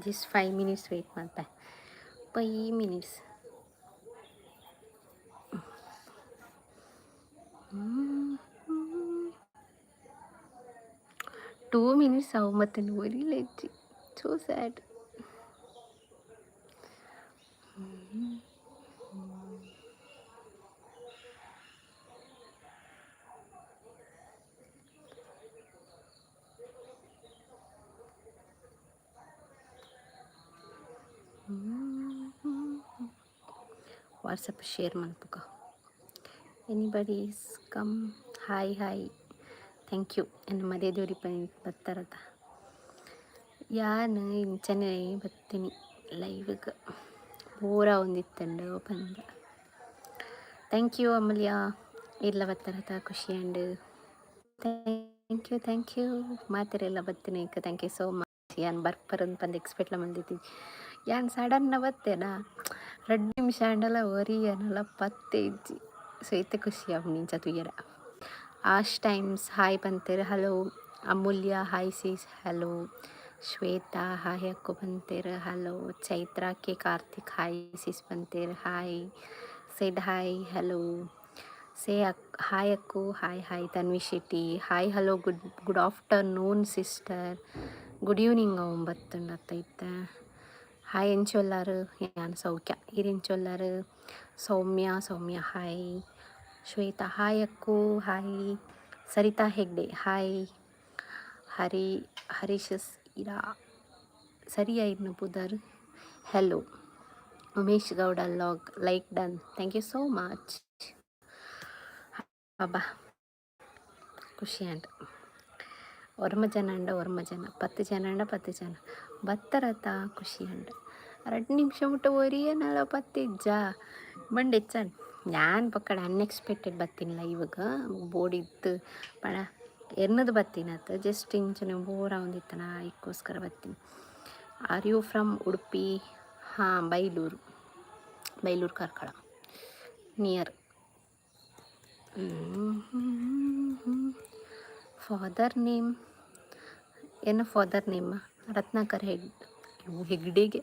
Just 5 minutes wait ಮಾಡ್ತೆ 5 minutes. 2 minutes ಆವು ಮತ್ತೆ ನೋಡಿಲ್ಲ ಹೆಚ್ಚಿ ಸೋ ಸ್ಯಾಡ್. ವಾಟ್ಸಪ್ ಶೇರ್ ಮಾಡ್ಬೇಕ. Anybody's come. Hi hi, thank you. ಎನ್ನು ಮರ್ಯಾದೆವ್ರಿ ಬರ್ತಾರತ್ತ ಯಾನು ಇಂಚನೆ ಬರ್ತೀನಿ ಲೈವ್ಗೆ. ಬೋರ ಒಂದಿತ್ತಂಡು ಬಂದ. ಥ್ಯಾಂಕ್ ಯು ಅಮೂಲ್ಯ, ಇಲ್ಲ ಬರ್ತಾರತ್ತ ಖುಷಿ ಅಂಡ್ ಥ್ಯಾಂಕ್ ಯು ಮಾತಿರೆಲ್ಲ ಬರ್ತೀನಿ ಈಗ. Thank you so much. ಯಾನ್ ಬರ್ಪರಂದು ಬಂದು ಎಕ್ಸ್ಪೆಕ್ಟ್ಲ ಬಂದಿದ್ದೀನಿ. ಯಾನ್ ಸಡನ್ನ ಬತ್ತೇನಾ 2 ನಿಮಿಷ ಅಂಡಲ ಒರಿ ಏನಲ್ಲ ಪತ್ತೆ ಇಜ್ಜಿ. ಸೊ ಇತ್ತೆ ಖುಷಿ ಅವ್ ನಿಂಚ ತುಯ್ಯರ. ಆಶ್ ಟೈಮ್ಸ್ ಹಾಯ್ ಬಂತೇರು. Hello Amulya hi sis. Hello Shweta hi ಅಕ್ಕು ಬಂತೇರು. Hello Chaitra K Karthik hi sis ಬಂತೇರು. Hi said hi. Hello say hi ಅಕ್ಕು. Hi Tanvi Shetty. Hi hello good afternoon sister. Good evening ಒಂಬತ್ತುಂಡತ್ತೈತೆ. ಹಾಯ್ ಎಂಚೊಲ್ಲಾರು ಯಾನ್ ಸೌಖ್ಯ ಇರೆಂಚೊಲ್ಲಾರು. ಸೌಮ್ಯ ಹಾಯ್. ಶ್ವೇತಾ ಹಾಯ್ ಅಕ್ಕು. Hi Sarita Hegde hi. ಹರೀಶಸ್ ಇರಾ ಸರಿಯಾ ಇನ್ನು ಬುಧರ್. ಹೆಲೋ ಉಮೇಶ್ ಗೌಡ ಲಾಗ್ like done. Thank you so much. ಅಬ್ಬಾ ಖುಷಿ ಅಂಡ್ ಒರ್ಮ ಜನ ಅಂಡ 10 ಜನ ಅಂಡ 10 ಜನ ಬತ್ತರತ ಖುಷಿ ಅಂಡ 2 ನಿಮಿಷ ಮುಟ್ಟ ಒರಿಯನಲ್ಲ ಪತ್ತಿಜ್ಜ ಬಂಡೆಚ್ಚನ್. ഞാൻ ಪಕ್ಕಡ ಅನ್ಎಕ್ಸ್ಪೆಕ್ಟೆಡ್ ಬರ್ತೀನಿ ಲೈವ್ಗೆ. ಬೋರ್ಡಿತ್ತು ಪಣ ಎನ್ನದು ಬರ್ತೀನತ್ತ ಜಸ್ಟ್ ಇಂಚನೆ ಬೋರ ಒಂದಿತ್ತನ ಇದಕ್ಕೋಸ್ಕರ ಬರ್ತೀನಿ. Are you from Udupi? ಹಾಂ, Bailur Karkala near. Father name ಏನು? ಫಾದರ್ ನೇಮ್ ರತ್ನಾಕರ್ ಹೆಗ್ಡೆಗೆ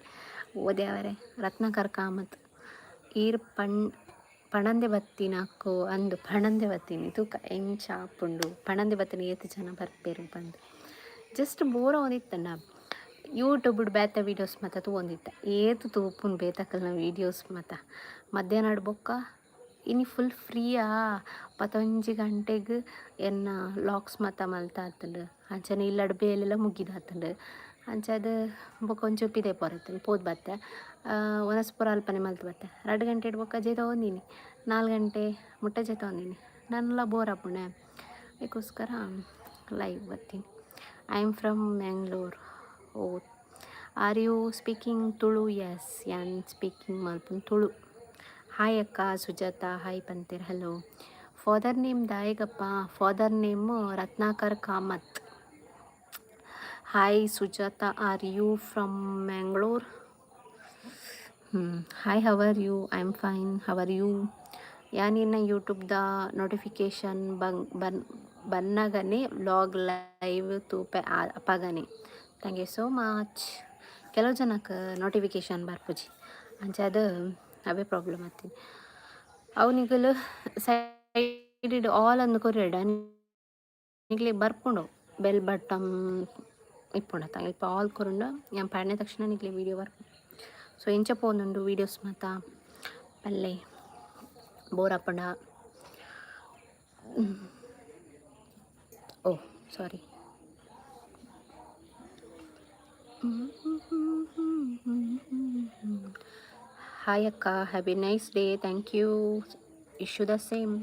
ಓದ್ಯಾವರೆ. ರತ್ನಾಕರ್ ಕಾಮತ್ ಈರ್ ಪಣಂದೆ ಬತ್ತಿನಕ್ಕು ಅಂದು ಪಣಂದೆ ಬತ್ತೀನಿ ತೂಕ ಎಂಚ ಆಪುಂಡು ಪಣಂದೆ ಬತ್ತೀನಿ. ಏತು ಜನ ಬರ್ಪೇರು ಬಂದು ಜಸ್ಟ್ ಬೋರ ಒಂದಿತ್ತಣ್ಣ. ಯೂಟ್ಯೂಬ್ಡ್ ಬೇತ ವೀಡಿಯೋಸ್ ಮತ್ತು ತೂಂದಿತ್ತ ಏತು ತೂಪುನ್ ಬೇತಕ್ಕಲ್ನ ವೀಡಿಯೋಸ್ ಮತ್ತು ಮಧ್ಯಾಹ್ನ ಆಡ್ಬೊಕ್ಕ ಇನ್ನು ಫುಲ್ ಫ್ರೀಯಾ 11 ಗಂಟೆಗೆ ಎನ್ನ ಲಾಕ್ಸ್ ಮತ್ತು ಮಲ್ತಾ ಆತಂಡು ಅಂಚನೆ ಇಲ್ಲ ಬೇಲೆಲ್ಲ ಮುಗಿದಾತಂಡು ಅಂಚದು ಬೊಕ್ಕ ಒಂಚೂರು ಉಪ್ಪಿದೆ ಪೊರತ್ತಂಡು ಪೋದು ಬತ್ತೆ. ಒನಸ್ಪುರ ಅಲ್ಪನೆ ಮಲ್ತು ಬತ್ತೆ. 2 ಗಂಟೆ ಇಡ್ಬೊಕ್ಕ ಜೇತ ಒಂದಿನಿ 4 ಗಂಟೆ ಮುಟ್ಟ ಜೇತ ಒಂದಿನಿ. ನನ್ನೆಲ್ಲ ಬೋರ್ ಆಪುಣೆ ಅದಕ್ಕೋಸ್ಕರ ಲೈವ್ ಬರ್ತೀನಿ. I am from Mangalore. Oh, are you speaking Tulu? Yes, ಯಾನ್ ಸ್ಪೀಕಿಂಗ್ ಮಲ್ಪುನ್ ತುಳು. ಹಾಯ್ ಅಕ್ಕ ಸುಜಾತ ಹಾಯ್ ಪಂತೇರ್. ಹಲೋ ಫಾದರ್ ನೇಮ್ ದಾಯಗಪ್ಪ. Father name Ratnakar Kamath. Hi Sujatha, are you from Mangalore? Hi, how are you? I am fine, how are you? ಯಾನಿನ್ನ ಯೂಟ್ಯೂಬ್ದ notification ಬನ್ನಗನೆ vlog live ತೂಪೆ ಅಪಗನೆ. Thank you so much. ಕೆಲವು ಜನಕ್ಕೆ ನೋಟಿಫಿಕೇಶನ್ ಬರ್ಪುಜಿ ಅಂಚದು ಅವೇ ಪ್ರಾಬ್ಲಮ್ ಆಗ್ತೀನಿ. ಅವನಿಗಲು ಸೈಡ್ ಆಲ್ ಅಂದು ಕೊರಿಯಡ ನಿಗ್ಲಿ ಬರ್ಪುಂಡು ಬೆಲ್ ಬಟನ್ ಇಪ್ಪುಂಡ ಇಪ್ಪ ಆಲ್ ಕೊರುಂಡು ഞാൻ ಪಡನೆ ತಕ್ಷಣ ನಿಗ್ಲಿ ವೀಡಿಯೋ ಬರ್ಪು. ಸೊ ಎಂಚ ಪೋನುಂಡು ವೀಡಿಯೋಸ್ ಮಾತ ಪಲ್ಲೆ ಬೋರ್ ಆಪುಂಡ. Oh sorry. ಹಾಯ್ ಅಕ್ಕ, have a nice day. Thank you, wish you the same.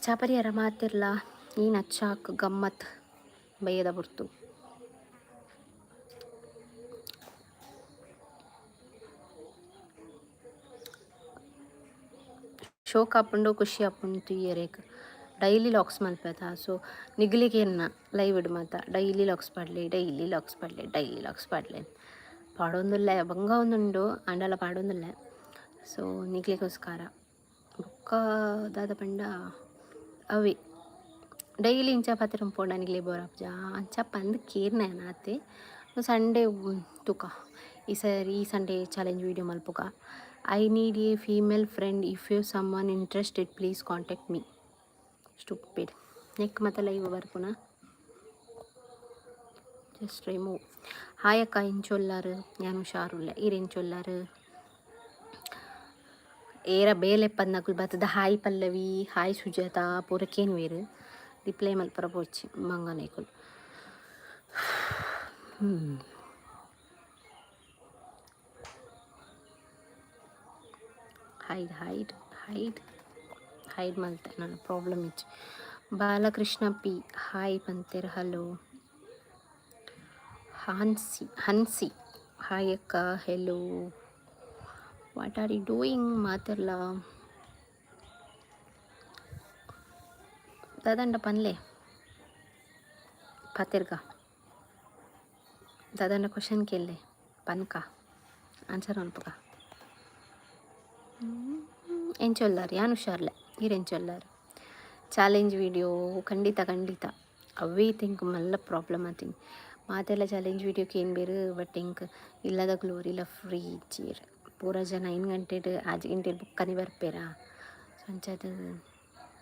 ಚಾಪರಿಯರ ಮಾತಿರ್ಲ ಈ ನಚ್ಚಾಕ್ ಗಮ್ಮತ್ ಬೈಯದ ಬಿಡ್ತು. ಶೋಕ್ ಆಪುಂಡು ಖುಷಿ ಆಪುಂಡು ತುಯ್ಯರೇಕ್ ಡೈಲಿ ಲಾಕ್ಸ್ ಮಲ್ಪೇತ. ಸೊ ನಿಗ್ಲಿಗೆ ಎನ್ನ ಲೈವ್ ಇಡು ಮಾತ ಡೈಲಿ ಲಾಕ್ಸ್ ಪಾಡ್ಲೆ ಪಾಡೊಂದುಲ್ಲೆ ಬಂಗ ಒಂದುಂಡು ಅಂಡಲ ಪಾಡೊಂದುಲ್ಲೆ. ಸೊ ನಿಗ್ಲಿಗೋಸ್ಕರ ಬೊಕ್ಕ ದಾದ ಪಂಡ ಅವೇ ಡೈಲಿ ಇಂಚ ಪಾತ್ರೆ ಪೋಡಾನಿಗ್ಲೇ ಬೋರಪ್ಪ ಅಂಚ ಪಂದ್ ಕೇರ್ನ ನಾತೆ ಸಂಡೇ ತುಕ ಈ ಸಂಡೇ ಚಾಲೆಂಜ್ ವೀಡಿಯೋ ಮಲ್ಪುಗ I need a female friend if you someone interested please contact me stupid ನೆಕ್ ಮತ್ತೆ ಲೈವ್ ಬರ್ಪುನ ಜಸ್ಟ್ ರಿಮೂವ್ ಹಾಯ್ ಅಕ್ಕ ಇಂಚೊಲ್ಲಾರು ನಾನು ಹುಷಾರುಲ್ಲ ಈರೆಂಚೊಲ್ಲಾರು ಏರ ಬೇಲೆ ಪನ್ನಕುಲು ಬರ್ತದ ಹಾಯ್ ಪಲ್ಲವಿ ಹಾಯ್ ಸುಜಾತ ಪೂರಕ್ಕೇನು ವೇರು ರಿಪ್ಲೈ ಮಲ್ಪರ ಪೋಚಿ ಮಂಗನೇಕುಲು ಹೈಡ್ ಹೈಡ್ ಹೈಡ್ ಹೈಡ್ ಮಲ್ತೆ ನನ್ನ ಪ್ರಾಬ್ಲಮ್ ಇಚ್ಚು ಬಾಲಕೃಷ್ಣ ಪಿ ಹಾಯ್ ಪಂತೇರ್ ಹಲೋ ಹನ್ಸಿ ಹಾಯ್ ಅಕ್ಕ hello what are you doing ಮಾತಿರ್ಲ ದಾದಂಡ ಪನ್ಲೆ ಪಾತಿರ್ಗ ದಾದಂಡ question ಕೇಳಲೆ ಪನ್ಕ answer ಅನ್ಪಕ ಎಂಚೊಲ್ಲಾರು ಯಾನು ಹುಷಾರ್ಲೆ ಈರೆಂಚೊಲ್ಲಾರು ಚಾಲೆಂಜ್ ವೀಡಿಯೋ ಖಂಡಿತ ಅವೇ ತಿಂಕ್ ಮಲ್ಲ ಪ್ರಾಬ್ಲಮ್ ಆತೀನಿ ಮಾತೆಲ್ಲ ಚಾಲೆಂಜ್ ವೀಡಿಯೋಕ್ಕೆ ಏನು ಬೇರು ಬಟ್ ಇಂಕ್ ಇಲ್ಲದ ಗ್ಲೋರಿಲ್ಲ ಫ್ರೀ ಇಚ್ಚೀರ್ ಪೂರ ಜನ 9 ಗಂಟೆಡ್ 5 ಗಂಟೆಡ್ ಬುಕ್ಕನಿ ಬರ್ಪೇರಾ ಸಂಚದ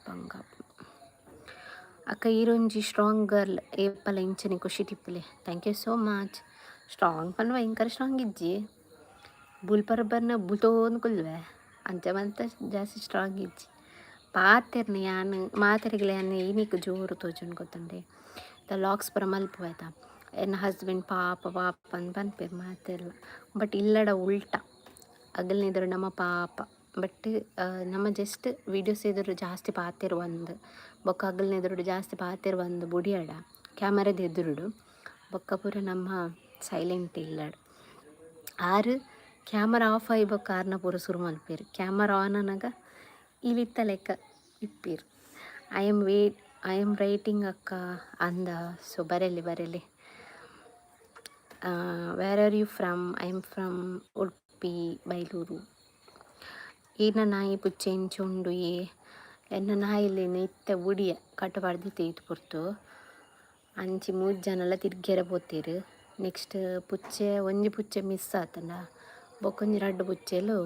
ಬಂಗ ಅಕ್ಕ ಈರೊಂಜಿ ಸ್ಟ್ರಾಂಗ್ ಗರ್ಲ್ ಏಪಲ ಇಂಚನೆ ಖುಷಿ ಟಿಪ್ಪಲೆ thank you so much strong ಪನ್ ಭಯಂಕರ ಸ್ಟ್ರಾಂಗ್ ಇಜ್ಜಿ ಬುಲ್ಪರ್ಬರ್ನ ಬುಲ್ತೋನ್ ಕುಲ್ವೆ ಅಂಚ ಮಂತ ಜಾಸ್ತಿ ಸ್ಟ್ರಾಂಗ್ ಇಜ್ಜಿ ಪಾತೆರ್ನ ಯಾನು ಮಾತೆರೆಗ್ಲ ಯಾನು ಏನಿಕ್ ಜೋರು ತೋಜುಂಡು ಗೊತ್ತಂಡೆ ದ ಲಾಕ್ಸ್ ಪರ ಮಲ್ಪುವಾಯ್ತ ಎನ್ನ ಹಸ್ಬೆಂಡ್ ಪಾಪ ಅಂತ ಪನ್ಪೇರು ಮಾತೆಲ್ಲ ಬಟ್ ಇಲ್ಲಡ ಉಲ್ಟಾ ಅಗಲ್ನೆದುರು ನಮ್ಮ ಪಾಪ ಬಟ್ ನಮ್ಮ ಜಸ್ಟ್ ವೀಡಿಯೋಸ್ ಎದುರು ಜಾಸ್ತಿ ಪಾತೆರು ಒಂದು ಬೊಕ್ಕ ಅಗಲ್ನೆದುರು ಜಾಸ್ತಿ ಪಾತೆರು ಒಂದು ಬುಡಿಯಾಡ ಕ್ಯಾಮರಾದ ಎದುರುಡು ಬೊಕ್ಕ ಪೂರ ನಮ್ಮ ಸೈಲೆಂಟ್ ಇಲ್ಲಡು ಆರು ಕ್ಯಾಮರಾ ಆಫ್ ಆಗಿ ಬೊಕ್ಕ ಆರ್ನ ಪೂರ ಶುರು ಮಲ್ಪೇರು ಕ್ಯಾಮರಾ ಆನ್ ಅನ್ನಾಗ ಇಳಿತ ಲೆಕ್ಕ ಇಪ್ಪೀರು ಐ ಆಮ್ ರೈಟಿಂಗ್ ಅಕ್ಕ ಅಂದ ಸೊ ಬರೆಲಿ where are you from I am from Udupi Bailur ಈನ ನಾಯಿ ಪುಚ್ಚೆ ಇಂಚುಂಡು ಎನ್ನ ನಾಯಿಲೇನೆ ಇತ್ತ ಉಡಿಯ ಕಟ್ಟಬಾರ್ದು ತೆಯ್ದು ಕೊಡ್ತು ಅಂಚಿ 3 ಜನೆಲ್ಲ ತಿರ್ಗೆರ ಪೋತೀರು ನೆಕ್ಸ್ಟ್ ಪುಚ್ಚೆ ಒಂಜಿ ಪುಚ್ಚೆ ಮಿಸ್ ಆತಂಡ ಬೊಕ್ಕೊಂಜಿ 2 ಪುಚ್ಚೆಲು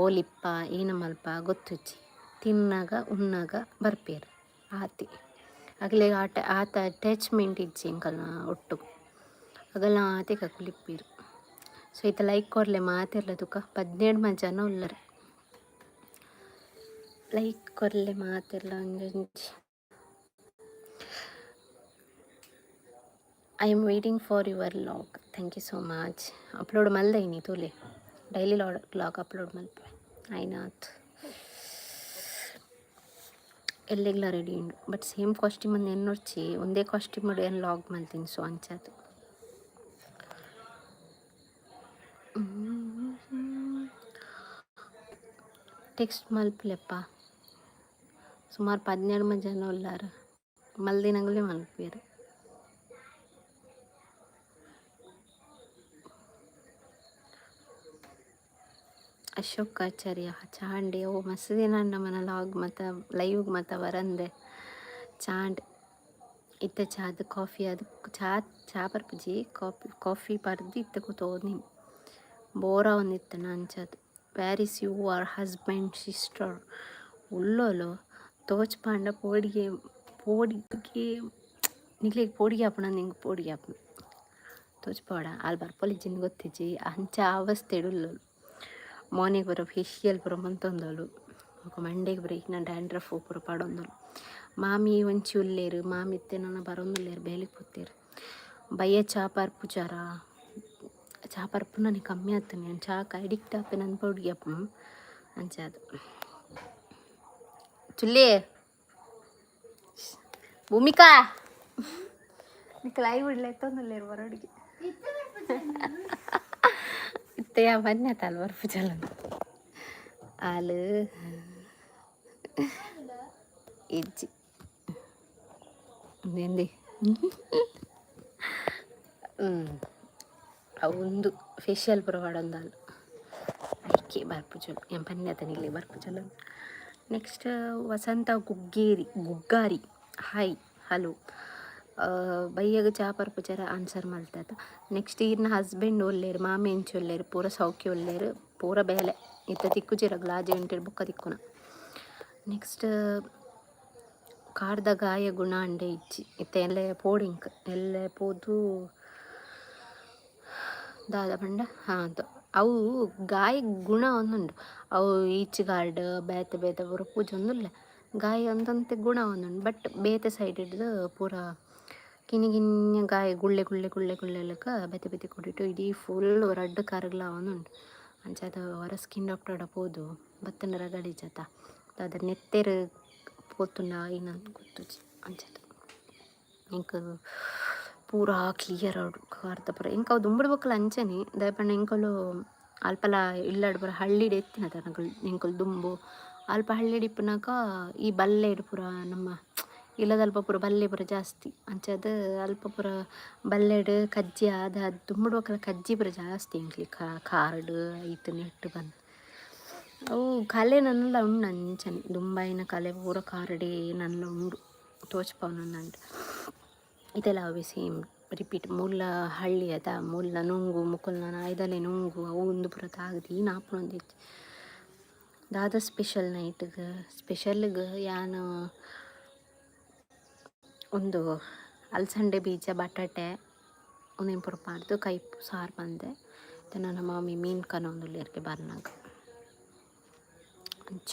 ಓಲಿಪ್ಪ ಏನ ಮಲ್ಪ ಗೊತ್ತುಚ್ಚಿ ತಿನ್ನಾಗ ಉಣ್ಣಾಗ ಬರ್ಪೇರು ಆತಿ ಅಗಲೇ ಆತ ಅಟ್ಯಾಚ್ಮೆಂಟ್ ಇಜ್ಜಿ ಎಂಕಲ್ನ ಒಟ್ಟು ಅಗಲ ಆತೆ ಕಕ್ಕುಲಿಪ್ಪೀರು ಸೊ ಈತ ಲೈಕ್ ಕೊರ್ಲೆ ಮಾತಿರ್ಲ ತುಕ 17 ಜನ ಉಲ್ಲರು ಲೈಕ್ ಕೊರ್ಲೆ ಮಾತಿರ್ಲ ಒಂಜೊಂಜಿ I am waiting for your vlog thank you so much upload ಮಲ್ದೈನಿ ತೋಲೆ ಡೈಲಿ ಲಾಗ್ ಅಪ್ಲೋಡ್ ಮಲ್ಪೆ ಐನಾತ್ ಎಲ್ಲೆಗ್ಲ ರೆಡಿ ಉಂಡು ಬಟ್ ಸೇಮ್ ಕಾಸ್ಟ್ಯೂಮ್ ಅನ್ನು ಎನ್ನೊಡ್ಚಿ ಒಂದೇ ಕಾಸ್ಟ್ಯೂಮ್ ಮಾಡಿ ಏನು ಲಾಗ್ ಮಲ್ತೀನಿ ಸೊ ಅಂಚದು ಟೆಕ್ಸ್ಟ್ ಮಲ್ಪಲೆಪ್ಪ ಸುಮಾರು 17 ಜನ ಉಲ್ಲಾರು ಮಲ್ದಿನಂಗಲೇ ಮಲ್ಪೇರು ಅಶೋಕ್ ಆಚಾರ್ಯ ಚಾಂಡೆ ಓ ಮಸ್ತ್ ದಿನ ನಮ್ಮನ ಲಾಗ್ ಮತ್ತು ಲೈವ್ ಮತ್ತು ಬರಂದೆ ಚಾಂಡ್ ಇತ್ತ ಚಾದ ಕಾಫಿ ಅದು ಚಾ ಬರ್ಪುಜಿ ಕಾಫಿ ಪರ್ದು ಇತ್ತ ಕೂತೋನಿ ಬೋರ ಒಂದಿತ್ತು ಅಂಚದು where is your husband sister ಉಳ್ಳೋಲು ತೋಚ್ಪಾಂಡ ಪೋಡಿಗೆ ನಿಗ್ಲಿಗೆ ಪೋಡಿಗೆ ಹಾಪಣ ನಿಂಗೆ ಪೋಡಿಗೆ ಹಾಪಣ ತೋಚ್ಪಾಡ ಅಲ್ಲಿ ಬರ್ಪೊಲಿಜ್ಜಿನ ಗೊತ್ತಿಜ್ಜಿ ಅಂಚ ಅವಸ್ಥೆ ಉಳ್ಳೋಳು ಮಾರ್ನಿಂಗ್ ಬರೋ ಫೇಶಿಯಲ್ ಪೂರ ಮಂತೊಂದಳು ಮಂಡೆಗೆ ಬರೀ ನಾನು ಡ್ಯಾಂಡ್ರಫ್ ಪೂರ ಪಡೊಂದಳು ಮಾಮಿ ಒಂಚಿ ಉಲ್ಲೇರು ಮಾಮಿ ಇತ್ತೆ ನನ್ನ ಬರೊಂದುಲ್ಲೇರು ಬೇಲಿಗೆ ಪುತ್ತೇರು ಬಯ್ಯ ಚಾ ಪರ್ಪುಚಾರ ಚಾ ಪರ್ಪು ನನಗೆ ಕಮ್ಮಿ ಆಗ್ತಾನೆ ನಾನು ಚಾಕ್ ಅಡಿಕ್ಟ್ ಆಪೆ ನನ್ನ ಪೌಡಿಗೆ ಅಪ್ಪ ಅಂಚದು ಚುಲ್ಲಿ ಭೂಮಿಕಾ ನಿಕ್ಕೆ ಲೈವ್ ಇಡ್ಲೆ ಎತ್ತೊಂದುಲ್ಲೇರು ಬರೋಡಿಗೆ ಇತ್ತೆಯ ಬನ್ನಿ ತಾಲ್ ಬರ್ಪು ಚಲ ಹಾಲು ಇಜ್ಜಿ ಎಂದಿ ಒಂದು ಫೇಶಿಯಲ್ ಪೂರ ಪಡೊಂದಾಲು ಐಕೆ ಬರ್ಪು ಚಲೋ ಏನು ಪನ್ನೆ ತನಿಲಿ ಬರ್ಪು ಚಲೋ ನೆಕ್ಸ್ಟ್ ವಸಂತ ಗುಗ್ಗಾರಿ ಹಾಯ್ ಹಲೋ ಬೈಯಾಗ ಚಾ ಪರ್ಪುಚಾರ ಆನ್ಸರ್ ಮಲ್ತದ. ನೆಕ್ಸ್ಟ್ ಈರ್ನ ಹಸ್ಬೆಂಡ್ ಒಲ್ಲೇರು, ಮಾಮಿ ಎಂಚು ಒಲ್ಲೇರು, ಪೂರ ಸೌಖ್ಯ ಒಲ್ಲೇರು, ಪೂರ ಬೇಲೆ ಇತ್ತ ತಿಕ್ಕುಚಿರ ಗ್ಲಾಜೆ ಉಂಟೇರು ಬುಕ್ಕ ತಿಕ್ಕುನ. ನೆಕ್ಸ್ಟ್ ಕಾರ್ದ ಗಾಯ ಗುಣ ಅಂಡೆ ಇಜ್ಜಿ ಇತ್ತ ಎಲ್ಲ ಪೋಡಿಂಕ್ ಎಲ್ಲ ಪೋದು ದಾದ ಪಂಡ ಅದು ಅವು ಗಾಯ ಗುಣ ಒಂದುಂಡು. ಅವು ಈಚ್ ಗಾರ್ಡ್ ಬೇತೆ ಬೇತೆ ಪೂರ ಪೂಜೆ ಒಂದುಲ್ಲ. ಗಾಯ ಒಂದಂತೆ ಗುಣ ಒಂದುಂಡು. ಬಟ್ ಬೇತೆ ಸೈಡ್ ಹಿಡ್ದು ಪೂರ ಕಿನಿ ಕಿನ್ನಿ ಗಾಯ ಗುಳ್ಳೆ ಗುಳ್ಳೆ ಗುಳ್ಳೆ ಗುಳ್ಳೆ ಲಕ ಬೆತೆ ಬೆತೆ ಕೊಟ್ಟಿಟ್ಟು ಇಡೀ ಫುಲ್ ರಡ್ಡು ಕರಗ್ಲ ಒಂದುಂಡು. ಅಂಚದ ಹೊರ ಸ್ಕಿನ್ ಡಾಕ್ಟರ್ಡ ಪೋದು ಬತ್ತನ ರಗಡಿಜತ ಅದ್ರ ನೆತ್ತೆರು ಪೋತುಂಡ ಏನಂತ ಗೊತ್ತುಜಿ ಅಂಚದ ಇಂಕ ಪೂರ ಕ್ಲಿಯರ್ ಆಡು ಕಾರ್ದ ಪೂರ ಇಂಕ ಅವು ದುಂಬುಡು ಬೊಕ್ಕಲ ಅಂಚನೆ ದಯಪಂಡ ಇಂಕಲು ಅಲ್ಪಲ ಇಲ್ಲಾಡು ಪೂರ ಹಳ್ಳಿಡು ಎತ್ತಿನ ತನಗಳು ಇಂಕಲು ದುಂಬು ಅಲ್ಪ ಹಳ್ಳಿಡು ಇಪ್ಪನಾಕ ಈ ಬಲ್ಲೆಡು ಪೂರ ನಮ್ಮ ಇಲ್ಲದಲ್ಪ ಪೂರ ಬಲ್ಲೆ ಪೂರ ಜಾಸ್ತಿ ಅಂಚದ ಅಲ್ಪ ಪೂರ ಬಲ್ಲೆಡು ಕಜ್ಜಿ ಅದು ದುಂಬುಡು ಬೊಕ್ಕಲ ಕಜ್ಜಿ ಪೂರ ಜಾಸ್ತಿ ಇಂಕ್ಲಿ ಕಾರ್ಡು ಐತು ನೆಟ್ಟು ಬಂದು ಅವು ಕಲೆ ನನ್ನೆಲ್ಲ ಉಂಡು ಅಂಚನೆ ದುಂಬಾಯಿನ ಕಲೆ ಪೂರ ಕಾರ್ಡೇ ನನ್ನ ಉಂಡು ತೋಚ್ಪವನಂಡು ಇದೆಲ್ಲ ಅವೇ ಸೇಮ್ ರಿಪೀಟ್ ಮೂಲ ಹಳ್ಳಿ ಅದ ಮೂಲ ನುಂಗು ಮುಕ್ಕುಲ್ ನಾನು ಐದಲೆ ನುಂಗು ಅವು ಒಂದು ಪುರ ತಾಗದಿ ನಾಪುನೊಂದು ದಾದ ಸ್ಪೆಷಲ್ ನೈಟ್ಗೆ ಸ್ಪೆಷಲ್ಗೆ ಯಾನು ಒಂದು ಅಲಸಂಡೆ ಬೀಜ ಬಟಾಟೆ ಒಂದೇನು ಪುರ ಪಾಡ್ದು ಕೈಪು ಸಾರು ಬಂದೆ ನನ್ನ ಮಾಮಿ ಮೀನು ಕನೊಂದುಲ್ಲೇರ್ಗೆ ಬರ್ನಾಗ ಅಂಚ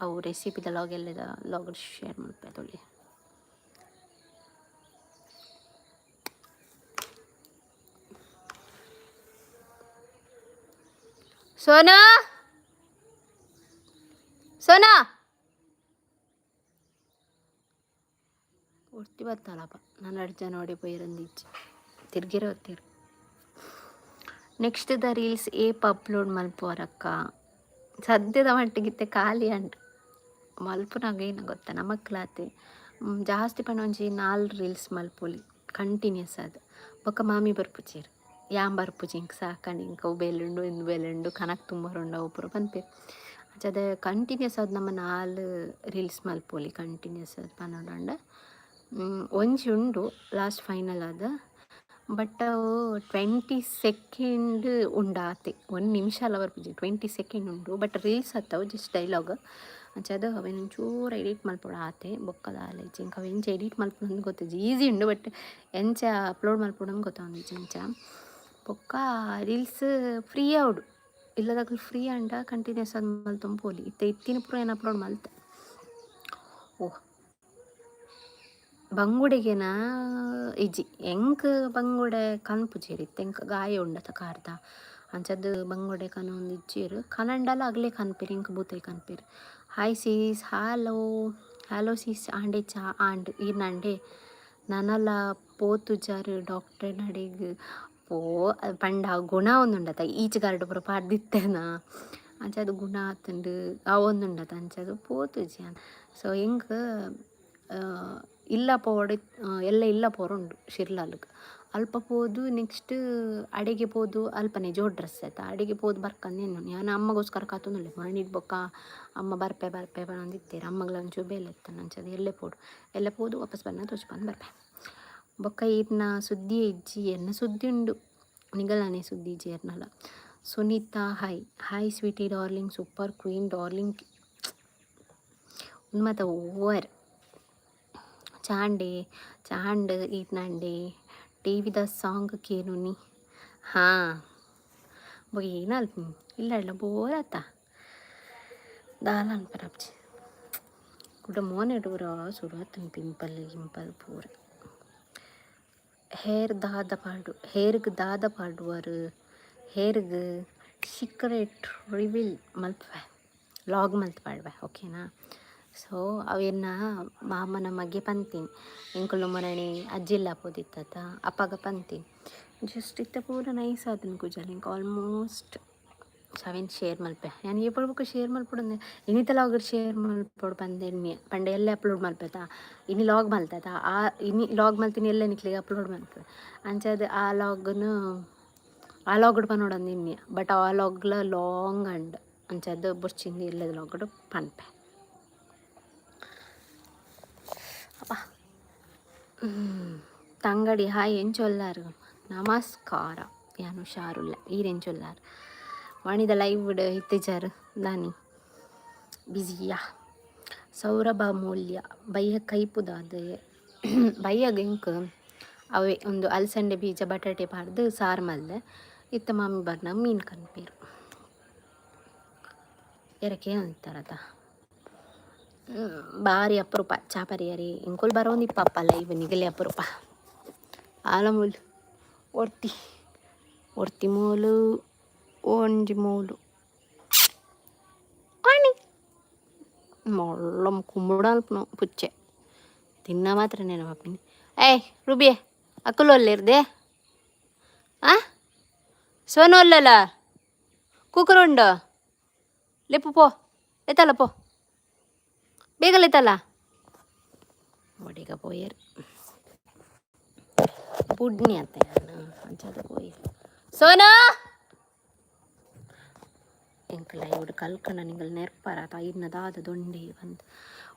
ಅವು ರೆಸಿಪಿದ ಲಾಗ್ ಎಲ್ಲದ ಲಾಗ್ ಶೇರ್ ಮಾಡ್ಪೆ ತೊಳಿ. ಸೋನಾ ಸೋನಾ ಒಟ್ಟಿ ಬತ್ತಲ್ಲಪ್ಪ ನಾನು 2 ಜನ ನೋಡಿ ಪೋಯಿರಂದಿಚ್ಚು ತಿರ್ಗಿರೋ ಹೊತ್ತಿರು. ನೆಕ್ಸ್ಟ್ ದ ರೀಲ್ಸ್ ಏಪ್ ಅಪ್ಲೋಡ್ ಮಲ್ಪುವರಕ್ಕ ಸದ್ಯದ ಮಟ್ಟಿಗಿತ್ತೆ ಖಾಲಿ ಅಂಡು ಮಲ್ಪುನಾಗ ಏನು ಗೊತ್ತಾ ನಮಕ್ಲಾತೆ ಜಾಸ್ತಿ ಪಣ ಒಂಜಿ 4 ರೀಲ್ಸ್ ಮಲ್ಪೊಲಿ ಕಂಟಿನ್ಯೂಸ್ ಅದು ಬೊಕ್ಕ ಮಾಮಿ ಬರ್ಪುಚೇರು ಯಾಮ್ ಬರ್ಪುಜಿ ಇಂಕ ಸಾಕಂಡು ಇಂಕ ಅವು ಬೇಲುಂಡು ಇಂದು ಬೇಲುಂಡು ಕನಕ್ ತುಂಬರುಂಡು ಅವು ಪೂರ ಪನ್ಪೇರು ಅದೇ ಕಂಟಿನ್ಯೂಸ್ ಅದು ನಮ್ಮ 4 ರೀಲ್ಸ್ ಮಲ್ಪೊಲಿ ಕಂಟಿನ್ಯೂಸ್ ಅದು ಪನ್ನೊಂಡು ಒಂಜಿ ಉಂಡು ಲಾಸ್ಟ್ ಫೈನಲ್ ಅದ ಬಟ್ ಅವು 20 ಸೆಕೆಂಡ್ ಉಂಡಾತೆ 1 ನಿಮಿಷ ಅಲ್ಲ ಬರ್ಪುಜಿ 20 ಸೆಕೆಂಡ್ ಉಂಡು ಬಟ್ ರೀಲ್ಸ್ ಹತ್ತವು ಜಸ್ಟ್ ಡೈಲಾಗ್ ಅಂಚದ ಅವೇನು ಒಂಚೂರು ಎಡಿಟ್ ಮಲ್ಪೊಡ ಆತೆ ಬೊಕ್ಕದ ಆಲೈಚಿ ಇಂಕ ಅವು ಎಂಚ ಎಡಿಟ್ ಮಲ್ಪೊಡು ಗೊತ್ತಿಜ್ಜಿ ಈಸಿ ಉಂಡು ಬಟ್ ಎಂಚ ಅಪ್ಲೋಡ್ ಮಲ್ಪೊಡಂಗೆ ಗೊತ್ತಾಂದಿಜ್ಜಿ ಎಂಚ ಬೊಕ್ಕ ರೀಲ್ಸ್ ಫ್ರೀ ಆವಡು ಇಲ್ಲದಾಗ ಫ್ರೀ ಅಂಡ ಕಂಟಿನ್ಯೂಸ್ ಅದು ಮಲ್ತೊಂದು ಪೋಲಿ ಇತ್ತಿನ ಪೂರ ಏನು ಅಪ್ಲೋಡ್ ಮಲ್ತೆ ಓಹ್ ಬಂಗುಡೆಗೆನ ಇಜ್ಜಿ ಎಂಕ್ ಬಂಗುಡೆ ಕನ್ಪುಜೇರಿ ಎಂಕ್ ಗಾಯ ಉಂಡತ ಕಾರ್ದ ಅಂಚದ್ದು ಬಂಗುಡೆ ಕನೊಂದು ಇಜ್ಜೇರು ಕನಂಡಲ ಅಗ್ಲೇ ಕನ್ಪೇರು ಇಂಕ ಬೂತೆ ಕನ್ಪೇರು ಹಾಯ್ ಸೀಸ್ ಹಲೋ ಸೀಸ್ ಆಂಡೆ ಚಾ ಆಂಡ್ ಈರ್ನಂಡೆ ನನಲ ಪೋತುಜಾರು ಡಾಕ್ಟರ್ ನಡಿಗೆ ಪೋ ಪಂಡ ಗುಣ ಒಂದುಂಡತ ಈಚೆಗಾರ್ಡು ಪೂರ ಪಾಡ್ದಿತ್ತೇನ ಅಂಚದು ಗುಣ ಆತುಂಡು ಅವೊಂದುಂಡತ ಅಂಚದು ಪೋತುಜಿ ಸೊ ಹಿಂಗ ಇಲ್ಲ ಪೋಡು ಎಲ್ಲ ಇಲ್ಲ ಪೋರುಂಡು ಶಿರ್ಲಾಲ್ಗೆ ಅಲ್ಪ ಪೋದು ನೆಕ್ಸ್ಟ್ ಅಡೆಗೆ ಪೋದು ಅಲ್ಪನೆ ಜೋಡ್ ಡ್ರೆಸ್ ಆಯ್ತಾ ಅಡೆಗೆ ಪೋದು ಬರ್ಕಂದೇನು ನಾನು ಅಮ್ಮಗೋಸ್ಕರ ಕಾತೊಂದುಲ್ಲೆ ಮಣಿಡ್ ಬೊಕ್ಕ ಅಮ್ಮ ಬರ್ಪೆ ಬಂದಿತ್ತೇರು ಅಮ್ಮಗಳ ಒಂಚೂರು ಬೇಲೆ ಇತ್ತು ನಂಚದು ಎಲ್ಲೇ ಪೋಡು ಎಲ್ಲ ಪೋದು ವಾಪಸ್ ಬನ್ನ ತೋಚ್ಬಂದು ಬರ್ಪೆ ಬೊಕ್ಕ ಈರ್ನ ಸುದ್ದಿ ಇಜ್ಜಿ ಎನ್ನ ಸುದ್ದಿ ಉಂಡು ನಿಗಲನೆ ಸುದ್ದಿ ಇಜ್ಜಿ ಎರ್ನಲ್ಲ Sunitha hi sweety darling super queen darling ಉನ್ಮತ ಓವರ್ ಚಾಂಡ್ ಈಟ್ನಂಡೆ ಟಿವಿದ ಸಾಂಗ್ ಕೇನುನಿ ಹಾಂ ಬೊ ಏನಲ್ಪ ಇಲ್ಲ ಬೋರ್ ಆತ ದಾಲ ಅನ್ಪರಪ್ಜಿ ಗುಡ್ಡ ಮೋನೆಡು ಪೂರ ಸುಡಾತನ್ ಪಿಂಪಲ್ ಪೂರ ಹೇರ್ಗೆ ದಾದ ಪಾಡುವರು ಹೇರ್ಗೆ ಸೀಕ್ರೆಟ್ ರಿವೀಲ್ ಮಲ್ಪೆ ಲಾಗ್ ಮಲ್ತ್ಪಾಡ್ವೆ ಓಕೆನಾ. ಸೊ ಅವೆನ್ನ ಮಾಮನ ಮಗೆ ಪಂತೀನಿ ಎಂಕುಲು ಮರಣಿ ಅಜ್ಜಿಲ್ಲ ಪೋದಿತ್ತ ಅಪ್ಪಗ ಪಂತೀನಿ ಜಸ್ಟ್ ಇತ್ತ ಪೂರ ನೈಸ್ ಆದನು ಕುಜಲ್ ಇಂಕ ಆಲ್ಮೋಸ್ಟ್ 7 ಶೇರ್ ಮಲ್ಪೆ ನಾನು ಏಪಡ್ಬೇಕು ಶೇರ್ ಮಲ್ಪೊಡಂದೆ ಇನ್ನಿತ ಲಾಗರ್ ಶೇರ್ ಮಲ್ಪೊಡು ಪಂದೆ ಪಂಡೆ ಎಲ್ಲೇ ಅಪ್ಲೋಡ್ ಮಲ್ಪೇತಾ ಇನ್ನು ಲಾಗ್ ಮಲ್ತದ ಇನ್ನು ಲಾಗ್ ಮಲ್ತೀನಿ ಎಲ್ಲ ನಿಕ್ಲಿಗೆ ಅಪ್ಲೋಡ್ ಮಲ್ಪೆ ಅಂಚದು ಆ ಲಾಗ್ಡು ಪನ್ನೋಡಂದು ಇನ್ನೆ ಬಟ್ ಆ ಲಾಗ್ಲ ಲಾಂಗ್ ಅಂಡ್ ಅಂಚದು ಬೊರ್ಚಿಂದು ಎಲ್ಲದ ಲಾಗ್ಡು ಪನ್ಪೆ ತಂಗಡಿ ಹಾಯ್ ಎಂಚೊಲ್ಲಾರು ನಮಸ್ಕಾರ ಯಾನು ಹುಷಾರುಲ್ಲ ಈರೆಂಚೊಲ್ಲಾರು ವಾಣಿದ ಲೈವ್ ವಿಡ್ ಇತ್ತೀಚಾರು ದಾನಿ ಬಿಸಿಯಾ ಸೌರಭ ಮೌಲ್ಯ ಬಯ್ಯ ಕೈಪುದಾದ ಬಯ್ಯಗ ಇಂಕ್ ಅವೇ ಒಂದು ಅಲಸಂಡೆ ಬೀಜ ಬಟಾಟೆ ಪಾಡ್ದು ಸಾರು ಮಲ್ದೆ ಇತ್ತ ಮಾಮಿ ಬರ್ನ ಮೀನು ಕನ್ಪೇರು ಎರಕೆ ಅಂತಾರದ ಭಾರಿ ಅಪರೂಪ ಚಾಪರಿಯರಿ ಇಂಕೊಲ್ ಬರೋಂದಿಪ್ಪಪ್ಪ ಲೈವ್ ನಿಗಲಿ ಅಪರೂಪ ಆಲಮೂಲು ಒರ್ತಿ ಮೂಲು ಒಂಜಿ ಮೂಲು ಆಣಿ ಮೊಳ್ಳ ಕುಂಬುಡಲ್ಪನು ಪುಚ್ಚೆ ತಿನ್ನ ಮಾತ್ರ ನೆನಪಾಪಿನಿ ಏಯ್ ರುಬಿಯೇ ಅಕ್ಕಲು ಒಲ್ಲೇರ್ದೆ ಆ ಸೋನು ಒಲ್ಲಲ್ಲ ಕುಕ್ಕರುಂಡು ಲೆಪ್ಪು ಪೋ ಎತ್ತಲ್ಲ ಪೋ ಬೇಗಲ್ಲ ಎತ್ತಲ್ಲ ಒಡಿಗ ಪೋಯರು ಪುಡ್ನಿ ಅತ್ತ ನಾನು ಅಂಚದ ಪೋಯರು ಸೋನಾ ಎಂಕಲ ಇವ್ಡು ಕಲ್ಕಂಡ ನಿಂಗಲ್ ನೆರ್ಪರಾತ ಐರ್ನದಾದ ದೊಂಡೆ ಬಂದು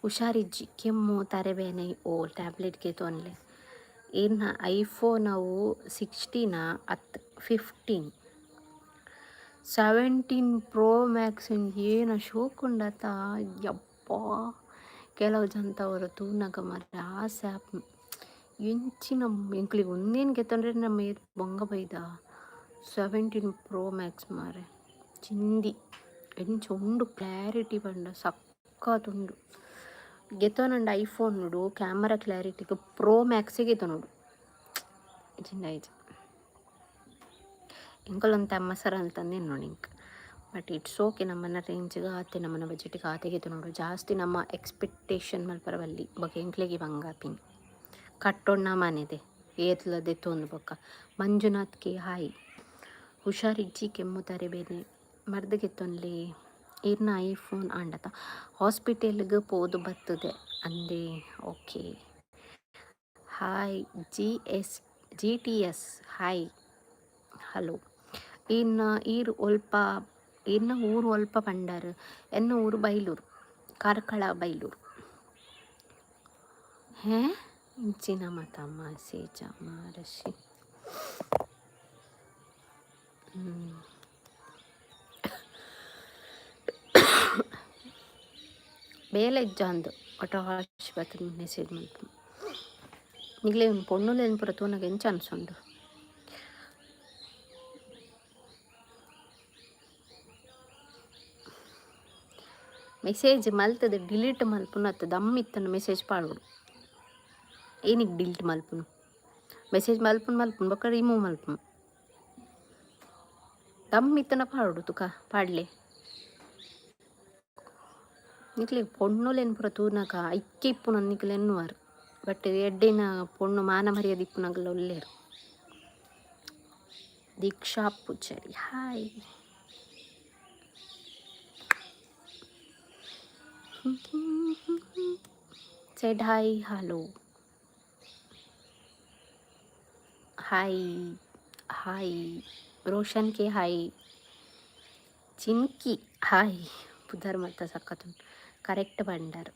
ಹುಷಾರಿಜ್ಜಿ ಕೆಮ್ಮು ತರೆಬೇನೆ ಓ ಟ್ಯಾಬ್ಲೆಟ್ಗೆ ತೊನ್ಲೆ ಇನ್ನು ಐಫೋನ್ ಅವು 16 15 17 ಪ್ರೋ ಮ್ಯಾಕ್ಸ್ ಏನು ಶೋಕುಂಡತ ಯಪ್ಪ ಕೆಲವು ಜಂತವರು ತೂನಗ ಮರ ಆಸೆ ಎಂಚಿನ ಎಂಕ್ಲಿಗೆ ಒಂದೇನು ಗೆತ್ತಂದ್ರೆ ನಮ್ಮ ಬೊಂಗ ಬೈದ 17 ಪ್ರೋ ಮ್ಯಾಕ್ಸ್ ಮಾರೆ ಚಿಂದಿ ಎಂಚ ಉಂಡು ಕ್ಲಾರಿಟಿ ಬಂಡ ಸಕ್ಕತ್ತುಂಡು ಗೆತ್ತೋನಂಡು ಐಫೋನ್ ನೋಡು ಕ್ಯಾಮರಾ ಕ್ಲಾರಿಟಿಗೆ ಪ್ರೋ ಮ್ಯಾಕ್ಸಿಗೆ ಗೆತ್ತೋ ನೋಡು ಚಿಂದ ಆಯ್ತು ಇಂಕೊಲ್ಲೊಂದು ತಮ್ಮಸರ ಅಂತಂದೆ ನೋಡಿ ಇಂಕ್ ಬಟ್ ಇಟ್ಸ್ ಓಕೆ ನಮ್ಮನ್ನ ರೇಂಜ್ಗೆ ಆತೆ ನಮ್ಮನ್ನ ಬಜೆಟಿಗೆ ಆತೆಗೆ ನೋಡು ಜಾಸ್ತಿ ನಮ್ಮ ಎಕ್ಸ್ಪೆಕ್ಟೇಷನ್ ಮಲ್ಪರವಲ್ಲಿ ಬಗ್ಗೆ ಎಂಕ್ಲೆಗೆ ಬಂಗಾಪಿನಿ ಕಟ್ಟೊಣ್ಣ ಮನೆದೆ ಏತ್ಲದೆ ತೊಂದು ಬೊಕ್ಕ ಮಂಜುನಾಥ್ಗೆ ಹಾಯ್ ಹುಷಾರಿಜ್ಜಿ ಕೆಮ್ಮು ತರೆಬೇನೆ ಮರ್ದಗೆತ್ತೊನ್ಲಿ ಇರ್ನ ಐಫೋನ್ ಆಂಡತ ಹಾಸ್ಪಿಟಲ್ಗೆ ಪೋದು ಬರ್ತದೆ ಅಂದೆ okay hi GTS hi hello ಇನ್ನು ಊರು ಒಲ್ಪ ಪಂಡಾರು ಎನ್ನ ಊರು ಬೈಲೂರು ಕಾರ್ಕಳ ಬೈಲೂರು ಹೇ ಇಂಚಿನ ಮತ ಮಸೇಜ ಮಾರಶಿ ಬೇಲೆ ಇಜ್ಜಂದು ಒಟ ಆಶುಪತ್ರಿ ಮೆಸೇಜ್ ಮಲ್ಪ ನಿಗ್ಲೇ ಒಂದು ಪೊಣ್ಣುಲೇನು ಪುರ ತೂನಗ ಎಂಚ ಅನ್ಸೊಂಡು ಮೆಸೇಜ್ ಮಲ್ತದೆ ಡಿಲೀಟ್ ಮಲ್ಪುನು ಅತ್ತ ದಮ್ಮಿತ್ತನು ಮೆಸೇಜ್ ಪಾಡ್ಬಿಡು ಏನಿಗೆ ಡಿಲೀಟ್ ಮಲ್ಪುನು ಮೆಸೇಜ್ ಮಲ್ಪುನು ಬೊಕ್ಕ ರಿಮೂವ್ ಮಲ್ಪುನು ದಮ್ಮಿತ್ತನ ಪಾಡು ತುಕ ಪಾಡ್ಲೆ ನಿಕ್ಲೆ ಪೊಣ್ಣುಲೇನು ಪುರ ತೂನಗ ಐಕ್ಕೆ ಇಪ್ಪುನ ನಿಕ್ಲೆ ಎನ್ನುವಾರು ಬಟ್ ಎಡ್ಡಿನ ಪೊಣ್ಣು ಮಾನ ಮರ್ಯಾದ ಇಪ್ಪುನಗಲ್ಲ ಒಲ್ಲೇರು Deeksha Poojary hi said hi hello hi Roshan K hi Chinki hi ಪುದರ್ ಮತ್ತ ಸಕ್ಕತ್ತುಂಟು ಕರೆಕ್ಟ್ ಬಂಡಾರು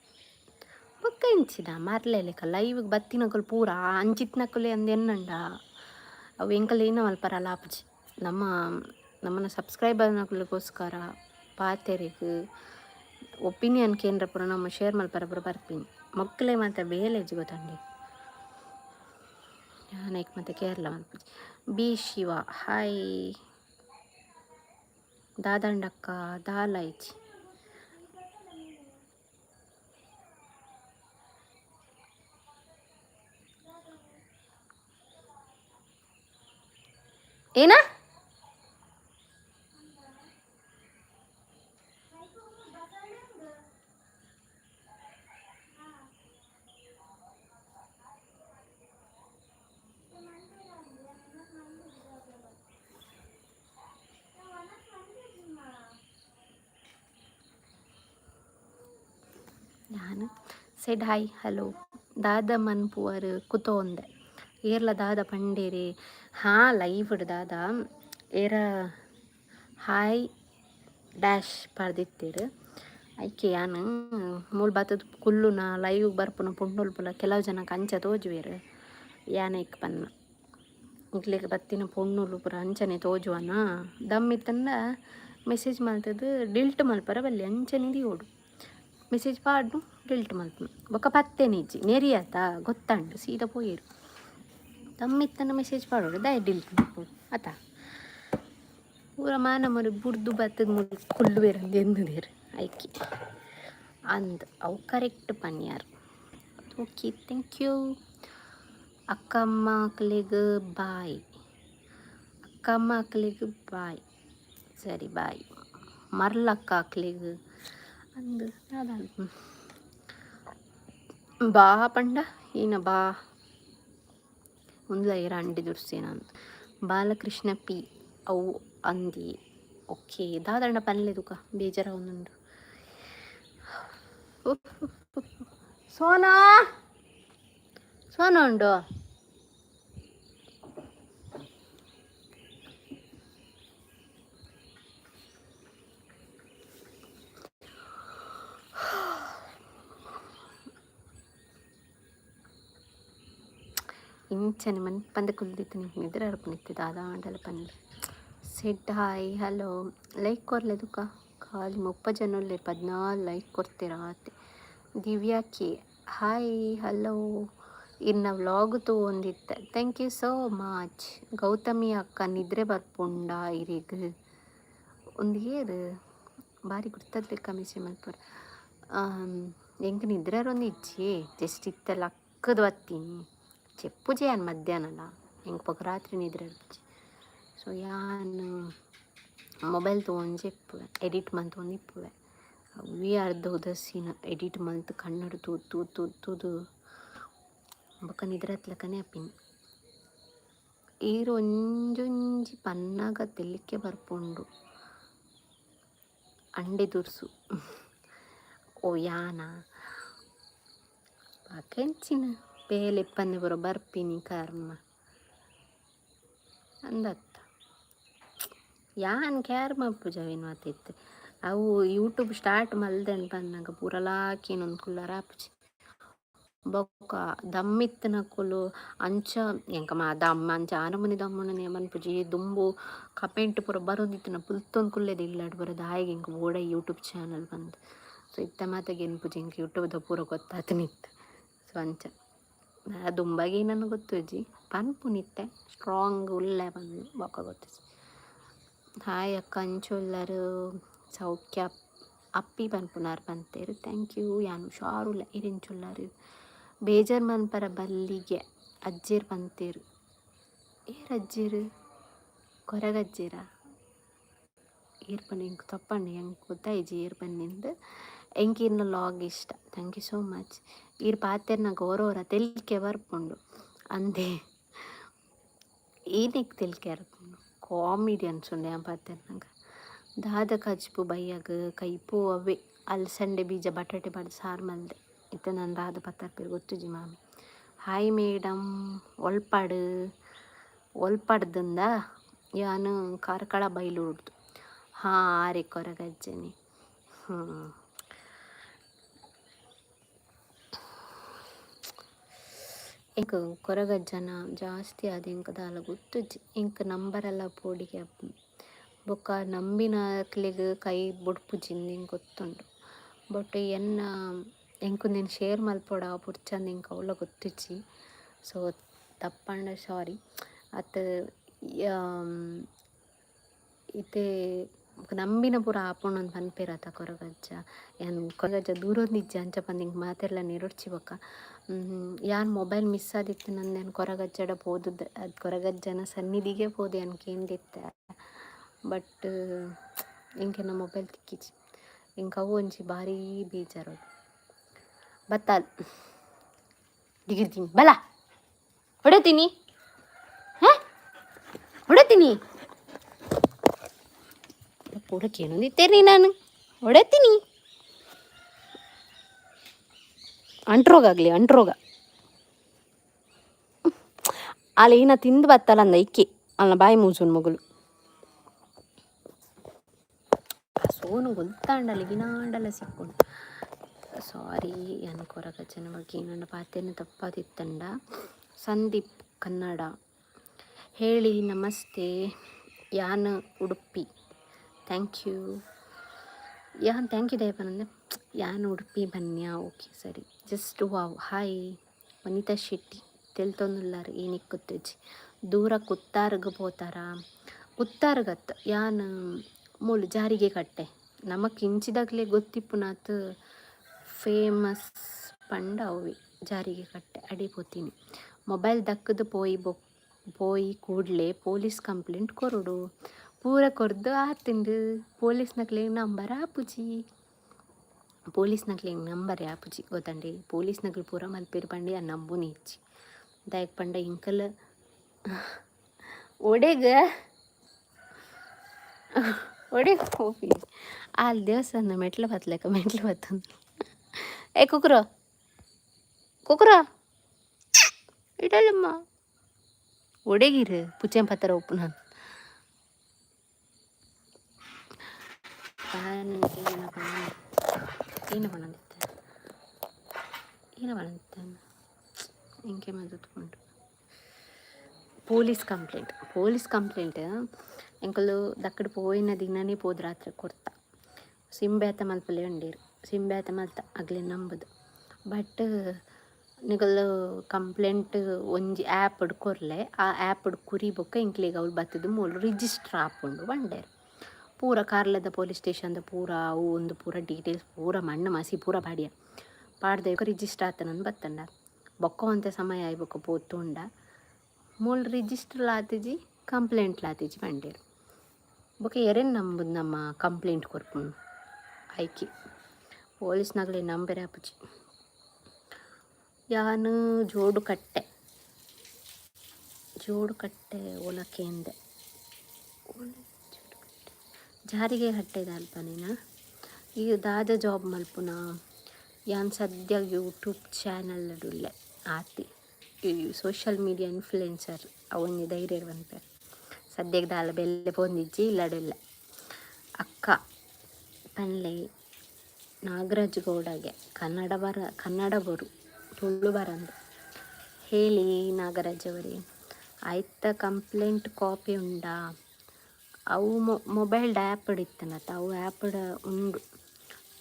ಬೊಕ್ಕ ಇಂಚಿನ ಮರ್ಲೇಲೆಕ್ಕ ಲೈವ್ಗೆ ಬತ್ತಿನಕಲ್ ಪೂರ ಅಂಚಿತ್ನಕಲೆ ಅಂದು ಎನ್ನಂಡ ಅವು ಎಂಕಲ್ ಏನೋ ಮಲ್ಪರಲ್ಲ ಆಪುಜಿ ನಮ್ಮನ್ನ ಸಬ್ಸ್ಕ್ರೈಬರ್ನಕ್ಲಿಗೋಸ್ಕರ ಪಾತೆರೆಗೆ ಒಪಿನಿಯನ್ ಕೇಂದ್ರ ಪುರ ನಮ್ಮ ಶೇರ್ ಮಲ್ಪರ ಪುರ ಬರ್ತೀನಿ ಮಕ್ಕಳೇ ಮತ್ತು ಬೇಲೇಜ್ ಗೊತ್ತಂಡಿ ನಾನೈಕ್ ಮತ್ತು ಕೇರಳ ಮಲ್ಪುಜಿ ಬಿ ಶಿವ ಹಾಯ್ ದಾದಂಡಕ್ಕ ದಾಲೈಚಿ ಏನ ನಾನು ಸೆಡ್ ಹಾಯ್ ಹಲೋ ದಾದ ಮನ್ಪುವರ್ ಕುತೋಂದೆ ಏರ್ಲ ದಾದ ಪಂಡೇರೆ ಲೈವ್ ದಾದ ಏರ ಹಾಯ್ ಡ್ಯಾಶ್ ಪರ್ದಿತ್ತೇರು ಐಕೆ ಯಾನು ಮೂಲ್ ಬತ್ತದ ಕುಲ್ಲುನ ಲೈವ್ ಬರ್ಪುನ ಪುಂಡೊಲ್ಪುಲ ಕೆಲವು ಜನಕ್ಕೆ ಅಂಚ ತೋಜುವೇರು ಯಾನೈಕ್ ಪನ್ನ ಇಕ್ಲಿಗೆ ಬತ್ತಿನ ಪೊಣ್ಣುಲು ಪೂರ ಅಂಚನೆ ತೋಜುವನ ದಮ್ಮಿತ್ತಂದ ಮೆಸೇಜ್ ಮಾಡ್ತದ್ದು ಡಿಲ್ಟ್ ಮಲ್ಪರ ಬಲ್ಲಿ ಅಂಚನೆ ಓಡು ಮೆಸೇಜ್ ಪಾಡು ಡಿಲ್ಟ್ ಮಲ್ಪು ಬೊಕ್ಕ ಪತ್ತೆ ನಿಜ್ಜಿ ನೆರಿಯತ್ತ ಗೊತ್ತಂಡು ಸೀದಾ ಪೋಯಿರು ದಮ್ಮಿತ್ತನ ಮೆಸೇಜ್ ಪಾಡೋಡು ದಯ ಡಿಲ್ಟ್ ಮಾಡ್ಬೋದು ಆತ ಪೂರ ಮಾನ ಮರಿ ಬುಡ್ದು ಬತ್ತದ ಮುಲ್ ಕುಲ್ಲು ಬೇರಂದು ಎಂದುದೇರು ಐಕಿ ಅಂದ್ ಅವು ಕರೆಕ್ಟ್ ಪನ್ಯಾರು ಓಕೆ ಥ್ಯಾಂಕ್ ಯು ಅಕ್ಕಮ್ಮ ಮಕ್ಳಿಗೆ ಬಾಯ್ ಅಕ್ಕಮ್ಮ ಮಕ್ಳಿಗೆ ಬಾಯ್ ಸರಿ ಬಾಯ್ ಮರ್ಲಕ್ಕ ಅಕ್ಲಿಗೆ ಅಂದು ಯಾವ್ದು ಬಾ ಪಂಡ ಈನ ಬಾ ಮುಂದೆ ಇರ ಅಂಡಿ ದುರ್ಸೇನಂತ ಬಾಲಕೃಷ್ಣ ಪಿ ಅವು ಅಂದಿ ಓಕೆ ದಾದಂಡ ಪನ್ಲೆದುಕ ಬೇಜಾರ ಒಂದುಂಡು ಸೋನಾ ಸೋನಾ ಉಂಡು ಇಂಚನೆ ಮನೆ ಪಂದೆ ಕುಲ್ದಿತ್ತು ನಿಮ್ಗೆ ನಿದ್ರೆ ಅರ್ಪಣಿತ್ತು ದಾದಾಂಡಲ ಪನ್ಲೆ ಸೆಡ್ ಹಾಯ್ ಹಲೋ ಲೈಕ್ ಕೊರ್ಲೆದುಕ ಖಾಲಿ 30 ಜನಲ್ಲೇ 14 ಲೈಕ್ ಕೊಡ್ತೀರಾ ಆತೆ ದಿವ್ಯಾ ಕೆ ಹಾಯ್ ಹಲೋ ಇನ್ನು ವ್ಲಾಗ್ ತೊಗೊಂಡಿತ್ತೆ thank you so much Gautami ಅಕ್ಕ ನಿದ್ರೆ ಬರ್ಪುಂಡ ಇರಿಗ ಒಂದು ಏರು ಬಾರಿ ಗುರ್ತದ ಕಮಿಷನ್ ಮಲ್ಪುರ ಎಂಕ ನಿದ್ರೆ ಒಂದು ಇಚ್ಚಿ ಜಸ್ಟ್ ಇತ್ತಲ್ಲ ಅಕ್ಕದು ಬತ್ತೀನಿ చెప్పుజే అని మధ్యాహ్నం ఇంకొక రాత్రి నిద్ర సో యాన్ ಮೊಬೈಲ್ ತೊಗೊಂಡು ಇಪ್ಪುವೆ ಎಡಿಟ್ ಮಂತ್ ತೊಗೊಂಡು ಇಪ್ಪುವೆ ಅವಿ ಅರ್ಧ ಉದಸ್ಸಿನ ಎಡಿಟ್ ಮಂತ್ ಕನ್ನಡ ತೂದು ಬೊಕ್ಕ ನಿದ್ರೆ ಹತ್ಲಕ್ಕನೆ ಅಪ್ಪಿನಿ ಈರು ಒಂಜೊಂಜಿ ಪನ್ನಾಗ ತೆಲಿಕೆ ಬರ್ಪುಂಡು ಅಂಡೆ ದುರ್ಸು ಓ ಯಾನ ಕೆಂಚಿನ ಪೇಲೆ ಇಪ್ಪಂದೆ ಬರೋ ಬರ್ಪಿನಿ ಕರ್ಮ ಅಂದತ್ತ ಯಾನ್ ಕ್ಯಾರ್ಮ ಪೂಜಾವೇನು ಆತಿತ್ತು ಅವು ಯೂಟ್ಯೂಬ್ ಸ್ಟಾರ್ಟ್ ಮಲ್ದೆನ್ ಬಂದಾಗ ಪೂರಲಾಕೇನೊಂದು ಕುಲ್ಲರ ಆಪುಜಿ ಬೊಕ್ಕ ದಮ್ಮಿತ್ತನ ಕುಲು ಅಂಚ ಎಂಕ ಮಾ ದಮ್ಮ ಅಂಚ ಆನಮನಿ ದಮ್ಮನ ಮನ್ಪುಜಿ ದುಂಬು ಕಮೆಂಟ್ ಪೂರ ಬರೋದಿತ್ತು ಪುಲ್ತೊಂದು ಕುಲ್ಲೆದು ಇಲ್ಲಾಡು ಬರೋದು ಹಾಗೆ ಇಂಕ ಓಡ ಯೂಟ್ಯೂಬ್ ಚಾನಲ್ ಬಂದು ಸೊ ಇತ್ತ ಮಾತಾಗೆ ಎನ್ಪುಜಿ ಇಂಕ ಯೂಟ್ಯೂಬ್ದ ಪೂರ ಗೊತ್ತಾತನಿತ್ತು ಸೊ ಅಂಚ ದುಂಬಾಗಿ ನನಗೆ ಗೊತ್ತುಜಿ ಪನ್ಪು ನಿತ್ತೆ ಸ್ಟ್ರಾಂಗ್ ಉಳ್ಳೆ ಬಂದು ಬೊಕ್ಕ ಗೊತ್ತು ಹಾಯ್ ಅಕ್ಕ ಅಂಚುಲ್ಲರು ಸೌಖ್ಯ ಅಪ್ಪಿ ಪನ್ಪುನಾರು ಬಂತೇರು ಥ್ಯಾಂಕ್ ಯು ಯಾನು ಹುಷಾರುಲ್ಲ ಇರಿಂಚುಲ್ಲರು ಬೇಜಾರು ಮನ್ಪರ ಬಲ್ಲಿಗೆ ಅಜ್ಜೇರು ಬಂತೇರು ಏರು ಅಜ್ಜೇರು ಕೊರಗಜ್ಜೇರ ಏರ್ ಬನ್ನಿ ಇಂಕ ತಪ್ಪಣ್ಣು ಹೆಂಗೆ ಗೊತ್ತಾಯ್ಜಿ ಏರ್ ಬನ್ನಿಂದು ಎಂಕಿನ ಲಾಗ್ ಇಷ್ಟ ಥ್ಯಾಂಕ್ ಯು ಸೋ ಮಚ್ ಈರ್ ಪಾತೆರ್ನ ಗೌರವರ ತೆಲ್ಕೆ ಬರ್ಪುಂಡು ಅಂದೆ ಏನಕ್ಕೆ ತೆಲ್ಕೆ ಬರ್ಪುಂಡು ಕಾಮಿಡಿ ಅನ್ಸುಂಡೆ ಆ ಪಾತೆರ್ನಾಗ ದಾದ ಕಜ್ಪು ಬೈಯಾಗ ಕೈಪು ಅವೇ ಅಲಸಂಡೆ ಬೀಜ ಬಟಾಟೆ ಬಡ್ದು ಸಾರು ಮಲ್ದೆ ಇತ್ತ ನಾನು ದಾದ ಪತ್ತಾರ್ಪೇರು ಗೊತ್ತುಜಿ ಮಾಮಿ ಹಾಯ್ ಮೇಡಮ್ ಒಲ್ಪಡ್ದಿಂದ ಯಾನು ಕಾರ್ಕಳ ಬೈಲೂಡ್ದು ಹಾಂ ಆರೆ ಕೊರಗಜ್ಜನಿ ಇಂಕ ಕೊರಗಜ್ಜನ ಜಾಸ್ತಿ ಆದ ಇಂಕ ದಾಲ ಗೊತ್ತುಜ್ಜಿ ಇಂಕ ನಂಬರೆಲ್ಲ ಪೋಡಿಗೆ ಬೊಕ್ಕ ನಂಬಿನಕ್ಲಿಗೆ ಕೈ ಬುಡ್ಪುಜಿಂದು ಇಂಕ ಗೊತ್ತುಂಡು ಬಟ್ ಎನ್ನ ಎಂಕುಂದೇನು ಶೇರ್ ಮಲ್ಪೋಡ ಪುಡ್ಚಂದು ಇಂಕ ಅವಳ ಗೊತ್ತುಜ್ಜಿ ಸೊ ತಪ್ಪಂಡ ಸಾರಿ ಅತ್ ಇತ್ತೆ ನಂಬಿನ ಪೂರ ಆಪುಂಡು ಪನ್ಪೇರತ ಕೊರಗಜ್ಜ ಯಾನ್ ಕೊರಗಜ್ಜ ದೂರೊಂದಿಜ್ಜ ಅಂಚ ಪಂದು ಇಂಕ ಮಾತೆಲ್ಲ ನೆರೊಡ್ಚಿ ಬೊಕ್ಕ ಯಾನ್ ಮೊಬೈಲ್ ಮಿಸ್ ಆದಿತ್ತು ನಂದೇನು ಕೊರಗಜ್ಜಡ ಪೋದು ಅದು ಕೊರಗಜ್ಜನ ಸನ್ನಿಧಿಗೆ ಪೋದು ಅನ್ಕೇಂದಿತ್ತೆ ಬಟ್ ಇಂಕೆನ ಮೊಬೈಲ್ ತಿಕ್ಕಿಜಿ ಇಂಕ ಅವು ಒಂಜಿ ಭಾರಿ ಬೇಜಾರೋಡು ಬತ್ತಾಲ್ ದಿಗಿರ್ತೀನಿ ಬಲ ಹೊಡೆತೀನಿ ಹೊಡೆತೀನಿ ಹೊಡಕೇನೊಂದಿತ್ತೇರಿ ನಾನು ಹೊಡೆತೀನಿ ಅಂಟ್ರೋಗ ಅಲ್ಲಿ ಏನ ತಿಂದು ಬತ್ತಲ್ಲ ಅಂದ ಇಕ್ಕಿ ಅಲ್ಲ ಬಾಯಿ ಮೂಸುನ್ ಮಗಳು ಸೋನು ಗೊತ್ತಾಂಡಲ್ಲಿ ವಿನಾಂಡಲ್ಲ ಸಿಕ್ಕೊಂಡು ಸಾರಿ ಏನು ಕೊರಗಜ್ಜನ ಬಗ್ಗೆ ನನ್ನ ಪಾತೆಯನ್ನು ತಪ್ಪಾದಿತ್ತಂಡ ಸಂದೀಪ್ ಕನ್ನಡ. ಹೇಳಿ ನಮಸ್ತೆ. ಯಾನ್ Udupi. Thank you. Thank you ದಯಪಾನಂದ. ಯಾನ್ ಉಡುಪಿ ಬನ್ಯಾ. ಓಕೆ ಸರಿ. Just wow. Hi Vanitha Shetty. తెలుతోనుల్లారు ఏనిక్కుతొచ్చి ದೂರ ಕುತ್ತಾರ್ಗೆ పోతారా? ಕುತ್ತಾರ್ಗತ್ ಯಾನ್ ಮೂಲು ಜಾರಿಗೆ ಕಟ್ಟೆ ನಮಕ್ ಇಂಚಿದಾಗಲೇ ಗೊತ್ತಿಪ್ಪುನಾತ್ ಫೇಮಸ್ ಪಂಡ ಅವಿ ಜಾರಿಗೆ ಕಟ್ಟೆ ಅಡಿಪೋತೀನಿ. ಮೊಬೈಲ್ ದಕ್ಕದು ಪೋಯಿ ಕೂಡಲೇ ಪೊಲೀಸ್ ಕಂಪ್ಲೇಂಟ್ ಕೊರಡು. ಪೂರ ಕೊರ್ದು ಆತಿಂಡು ಪೊಲೀಸ್ನಕ್ಲೆ ನಂಬರ್ ಆಪುಜಿ. ಪೊಲೀಸ್ನಕ್ಲೆ ನಂಬರ್ ಆಪುಜಿ ಗೊತ್ತಂಡಿ. ಪೊಲೀಸ್ನಕ್ಲು ಪೂರ ಮಲ್ಪೇರು ಪಂಡಿ ಆ ನಂಬುನಿ ಇಚ್ಚಿ ದಾಯಕ್ ಪಂಡ ಇಂಕಲ್ ಒಡೆಗ ಹೋಗಿ ಅಲ್ಲಿ ದೇವಸ್ಥಾನ ಮೆಟ್ಲು ಬತ್ತಂದು ಏ ಕುಕ್ರ ಇಡಲ್ಲಮ್ಮ ಒಡೆಗಿರು ಪುಚ್ಚೆಂ ಪತ್ತರ ಉಪ್ಪು ನಾನು ಏನು ಪಣಂದಿತ್ತೆ ಇಂಕೆ ಮದುತ್ಕೊಂಡು ಪೊಲೀಸ್ ಕಂಪ್ಲೇಂಟ್ ಎಂಕಲು ದಕ್ಕಡು ಪೋಯಿನ ದಿನನೇ ಪೋದು ರಾತ್ರಿ ಕೊಡ್ತಾ ಸಿಂಬ್ಯಾತ ಮಲ್ಪಲೆ ಉಂಡೇರು. ಸಿಂಬ್ಯಾತ ಮಲ್ತ ಆಗ್ಲೇ ನಂಬುದು. ಬಟ್ ನಿಗಲು ಕಂಪ್ಲೇಂಟ್ ಒಂಜಿ ಆ್ಯಪ್ ಕೊರ್ಲೆ ಆ ಆ್ಯಪ್ ಕುರಿಬೊಕ್ಕ ಇಂಕ್ಲಿಗೆ ಅವ್ಳು ಬತ್ತದು ಮೂಲು ರಿಜಿಸ್ಟ್ರ್ ಆಪುಂಡು ಬಂಡೇರು. ಪೂರ ಕಾರ್ಲದ ಪೊಲೀಸ್ ಸ್ಟೇಷನ್ದ ಪೂರ ಅವು ಒಂದು ಪೂರ ಡೀಟೇಲ್ಸ್ ಪೂರ ಮಣ್ಣು ಮಸಿ ಪೂರ ಪಾಡ್ಯ ಪಾಡ್ದೇಕ ರಿಜಿಸ್ಟ್ರ್ ಆತನಂದು ಬತ್ತಂಡ ಬೊಕ್ಕ ಒಂತೆ ಸಮಯ ಆಯ್ಬೊಕ್ಕ ಪೋತುಂಡ ಮೂಲು ರಿಜಿಸ್ಟ್ರ್ ಲಾತಿಜಿ ಕಂಪ್ಲೇಂಟ್ ಲಾತಿಜಿ ಬಂಡೇರು. ಬೊಕ್ಕ ಎರೆನ್ ನಂಬುದು ನಮ್ಮ ಕಂಪ್ಲೇಂಟ್ ಕೊರ್ಪುಂಡು ಐಕಿ ಪೊಲೀಸ್ನಾಗಲೇ ನಂಬರ್ ಆಪುಜಿ. ಯಾನು ಜೋಡು ಕಟ್ಟೆ ಒಲಕೆಂದೆ ಜಾರಿಗೆ ಕಟ್ಟೆದ ಅಲ್ಪ ನೀನು ಈಗ ದಾದ ಜಾಬ್ ಮಲ್ಪುನ. ಯಾನ್ ಸದ್ಯ ಯೂಟ್ಯೂಬ್ ಚಾನಲ್ ನಡುಲ್ಲೆ ಆತಿ ಸೋಷಿಯಲ್ ಮೀಡಿಯಾ ಇನ್ಫ್ಲುಯೆನ್ಸರ್ ಅವೊಂದು ಧೈರ್ಯ ಬಂತೆ ಸದ್ಯಕ್ಕೆ ದಾಲ ಬೆಲೆ ಪೊಂದಿಜ್ಜಿ ಇಲ್ಲಡುಲ್ಲ. ಅಕ್ಕ ಪನ್ಲೆ ನಾಗರಾಜ್ ಗೌಡಗೆ ಕನ್ನಡ ಬರು ತುಳು ಬರಂದು ಹೇಳಿ ನಾಗರಾಜ್ ಅವರೇ ಆಯ್ತ ಕಂಪ್ಲೇಂಟ್ ಕಾಪಿ ಉಂಡಾ? ಅವು ಮೊಬೈಲ್ ಆ್ಯಪ್ ಇತ್ತನತ್ತ ಅವು ಆ್ಯಪ್ ಉಂಡು.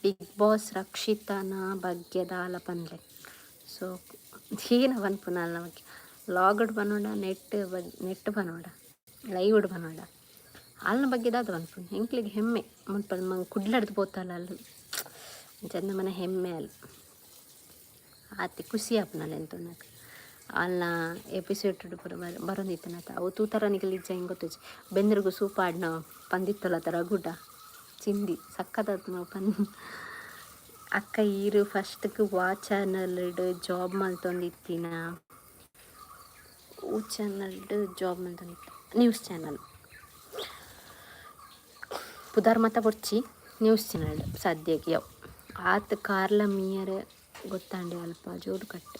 ಬಿಗ್ ಬಾಸ್ ರಕ್ಷಿತನ ಬಗ್ಗೆ ದಾಲ ಪನ್ಲೆ ಸೊ ಏನು ಪನ್ಪುನಲ್ಲ ನಮಗೆ ಲಾಗಡ್ ಬನ್ನೋಡ ನೆಟ್ ಬನ್ನೋಡ ಲೈವ್ಡ್ ಬನ್ನೋಡ ಅಲ್ನ ಬಗ್ಗೆ ದಾದ ಪನ್ಪುಂಡು ಎಂಕ್ಲಿಗೆ ಹೆಮ್ಮೆ ಮುನ್ಪಲ್ ಮಂಗೆ ಕುಡ್ಲಡ್ದು ಪೋತಲ್ಲ ಅಲ್ಲಿ ಚಂದ ಮನೆ ಹೆಮ್ಮೆ ಅಲ್ಲಿ ಆತಿ ಖುಷಿ ಆಪನಲ್ಲ ಎಂತುನಾಗ ಅಲ್ಲ ಎಪಿಸೋಡ್ ಪೂರ ಬರೋಂದಿತ್ತನತ್ತ ಅವು ತೂತರ ನಿಗಲಿಜ್ಜ ಹಿಂಗೆ ಗೊತ್ತುಜಿ ಬೆಂದ್ರಿಗೂ ಸೂಪ್ ಆಡ್ನ ಪಂದಿತ್ತಲ್ಲ ತರ ಗುಡ್ಡ ಚಿಂದಿ ಸಕ್ಕದ ಅಕ್ಕ ಈರು ಫಸ್ಟ್ಗೆ ಚಾನಲ್ ಜಾಬ್ ಮಲ್ತೊಂದಿತ್ತಿನ ಜಾಬ್ ಮಲ್ತೊಂದಿತ್ತು ನ್ಯೂಸ್ ಚಾನಲ್ ಪುದಾರ್ ಮತ ಬೊಡ್ಚಿ ನ್ಯೂಸ್ ಚಾನಲ್ ಸದ್ಯಕ್ಕೆ ಯಾವ ಆತ ಕಾರ್ಲ ಮೀಯರ್ ಗೊತ್ತಾಂಡೆ ಅಲ್ಪ ಜೋಡು ಕಟ್ಟೆ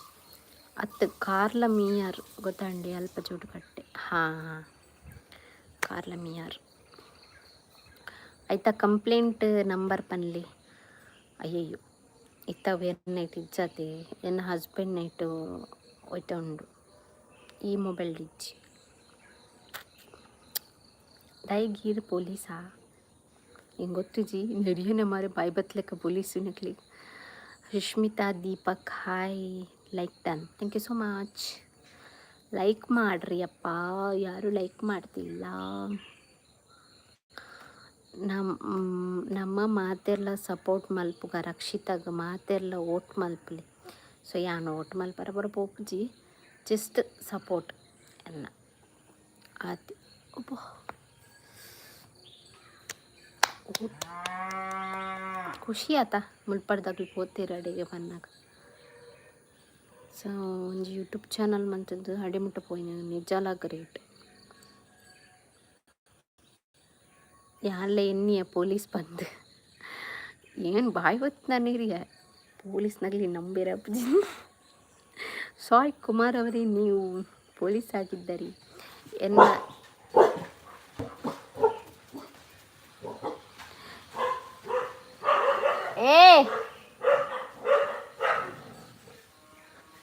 ಕಾರ್ಲ ಮೀಯರ್ ಗೊತ್ತಾಂಡೆ ಅಲ್ಪ ಜೋಡು ಕಟ್ಟೆ ಹಾಂ ಕಾರ್ಲ ಮೀಯರ್ ಆಯ್ತಾ. ಕಂಪ್ಲೇಂಟ್ ನಂಬರ್ ಪನ್ಲಿ ಅಯ್ಯಯ್ಯೋ ಇತ್ತ ಬೇರೆ ನೈಟ್ ಇಜ್ಜತೆ ಎನ್ನ ಹಸ್ಬೆಂಡ್ ನೈಟು ಒಯ್ತ ಉಂಡು ಈ ಮೊಬೈಲ್ ಇಜ್ಜಿ ದೈಗೀರು ಪೊಲೀಸಾ ಹಿಂಗೆ ಗೊತ್ತಿಜಿ ನಡಿಯೋನೆ ಮಾರೆ ಬಾಯ್ ಬತ್ಲೆಕ್ಕ ಪೊಲೀಸು ನಕ್ಲಿ. Sushmita Deepak hi like done thank you so much. Like ಮಾಡ್ರಿ ಅಪ್ಪ ಯಾರು ಲೈಕ್ ಮಾಡ್ತಿಲ್ಲ. ನಮ್ಮ ಮಾತೆಲ್ಲ ಸಪೋರ್ಟ್ ಮಲ್ಪುಗ ರಕ್ಷಿತಾಗ ಮಾತೆಲ್ಲ ಓಟ್ ಮಲ್ಪಲಿ ಸೊ ಯಾನು ಓಟ್ ಮಲ್ಪರ ಬರೋ ಪೋಪುಜಿ ಜಸ್ಟ್ ಸಪೋರ್ಟ್ ಎಲ್ಲ ಆತಿ. ಖುಷಿ ಆತ ಮುಲ್ಪಡ್ದಾಗ್ಲಿ ಪೋತೀರ ಅಡಿಗೆ ಬನ್ನಾಗ. ಸೊ ಒಂದು ಯೂಟ್ಯೂಬ್ ಚಾನಲ್ ಮಂತದ್ದು ಅಡಿಮುಟ್ಟ ಪೋಯಿನ ನಿಜಾಲ ಗ್ರೇಟ್. ಯಾರಲ್ಲ ಎನ್ನಿಯ ಪೊಲೀಸ್ ಬಂದು ಏನು ಬಾಯ್ ಹೊತ್ತು ನನಗ್ರಿಯ ಪೊಲೀಸ್ನಾಗಲಿ ನಂಬೇರ ಅಪ್ಪಾಜಿ. ಸಾಯ್ ಕುಮಾರ್ ಅವರೇ ನೀವು ಪೊಲೀಸ್ ಆಗಿದ್ದರಿ ಎನ್ನ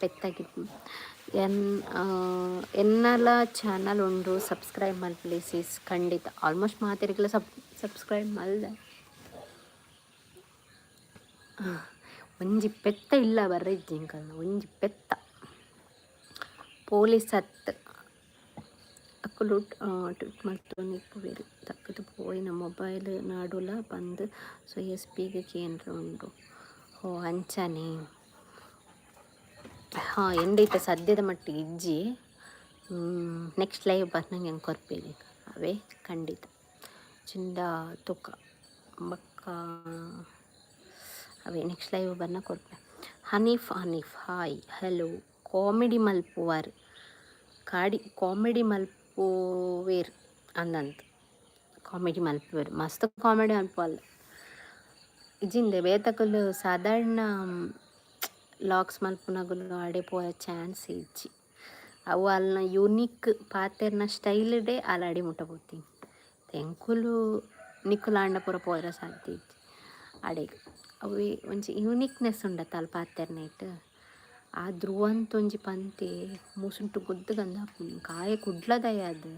ಪೆತ್ತಾಗಿತ್ತು. ಎನ್ನಲ ಚಾನಲ್ ಉಂಡು ಸಬ್ಸ್ಕ್ರೈಬ್ ಮಲ್ಪ್ಲೇಸಿಸ್ ಖಂಡಿತ ಆಲ್ಮೋಸ್ಟ್ ಮಾತಿರಿಗೆಲ್ಲ ಸಬ್ಸ್ಕ್ರೈಬ್ ಮಲ್ದೆ. ಒಂಜಿ ಪೆತ್ತ ಇಲ್ಲ ಬರ್ರಿಜ್ಜಿಂಕಲ್ನ ಒಂಜಿ ಪೆತ್ತ ಪೊಲೀಸ್ ಅಕ್ಕಲು ಟ್ವೀಟ್ ಮಾಡ್ತೋನಿ ಬೇರೆ ತಕ್ಕದು ಪೋಯಿನ ಮೊಬೈಲ್ ನಾಡುಲ ಬಂದು ಸೊ ಎಸ್.ಪಿಗೆ ಕೇಂದ್ರ ಉಂಡು. ಓ ಅಂಚನೆ ಹಾಂ ಎಂಡೈತೆ ಸದ್ಯದ ಮಟ್ಟಿಗೆ ಇಜ್ಜಿ. ನೆಕ್ಸ್ಟ್ ಲೈವ್ ಬರ್ನಂಗೆ ಹೆಂಗೆ ಕೊರ್ಪೇರಿ ಅವೇ ಖಂಡಿತ ಚಿಂದ ತುಕ ಬಕ್ಕ ಅವೇ ನೆಕ್ಸ್ಟ್ ಲೈವ್ ಬರ್ನ ಕೊರ್ಪೆ. ಹನೀಫ್ ಹಾಯ್ ಹಲೋ ಕಾಮಿಡಿ ಮಲ್ಪುವರ್ ಕಾಮಿಡಿ ಮಲ್ಪುವೇರ್ ಅಂದಂತ ಕಾಮಿಡಿ ಮಲ್ಪುವೇರ್ ಮಸ್ತ್ ಕಾಮಿಡಿ ಮಲ್ಪುವಲ್ಲ ಇಜಿಂದೆ ಬೇತಕಲು ಸಾಧಾರಣ ಲಾಕ್ಸ್ ಮಲ್ಪುನಗುಲು ಆಡೆ ಪೋಯ ಚಾನ್ಸ್ ಇಜ್ಜಿ ಅವು ಅಲ್ನ ಯುನೀಕ್ ಪಾತೆರ್ನ ಸ್ಟೈಲ್ಡೇ ಅಲ್ಲಿ ಅಡಿ ಮುಟ್ಟಬೋತೀನಿ ತೆಂಕುಲು ನಿಕ್ಕುಲು ಆಂಡ ಪೂರ ಪೋರ ಸಾಧ್ಯ ಇಜ್ಜಿ ಅಡೆಗೆ ಅವು ಒಂಜಿ ಯುನೀಕ್ನೆಸ್ ಉಂಡತ್ತ ಅಲ್ಲಿ ಪಾತೆರ್ನೈಟ್ ಆ ಧ್ರುವಂತ ಒಂಜಿ ಪಂತೆ ಮೂಸುಂಟು ಗೊತ್ತುಗಂದ ಕಾಯ ಕುಡ್ಲದಯ ಅದು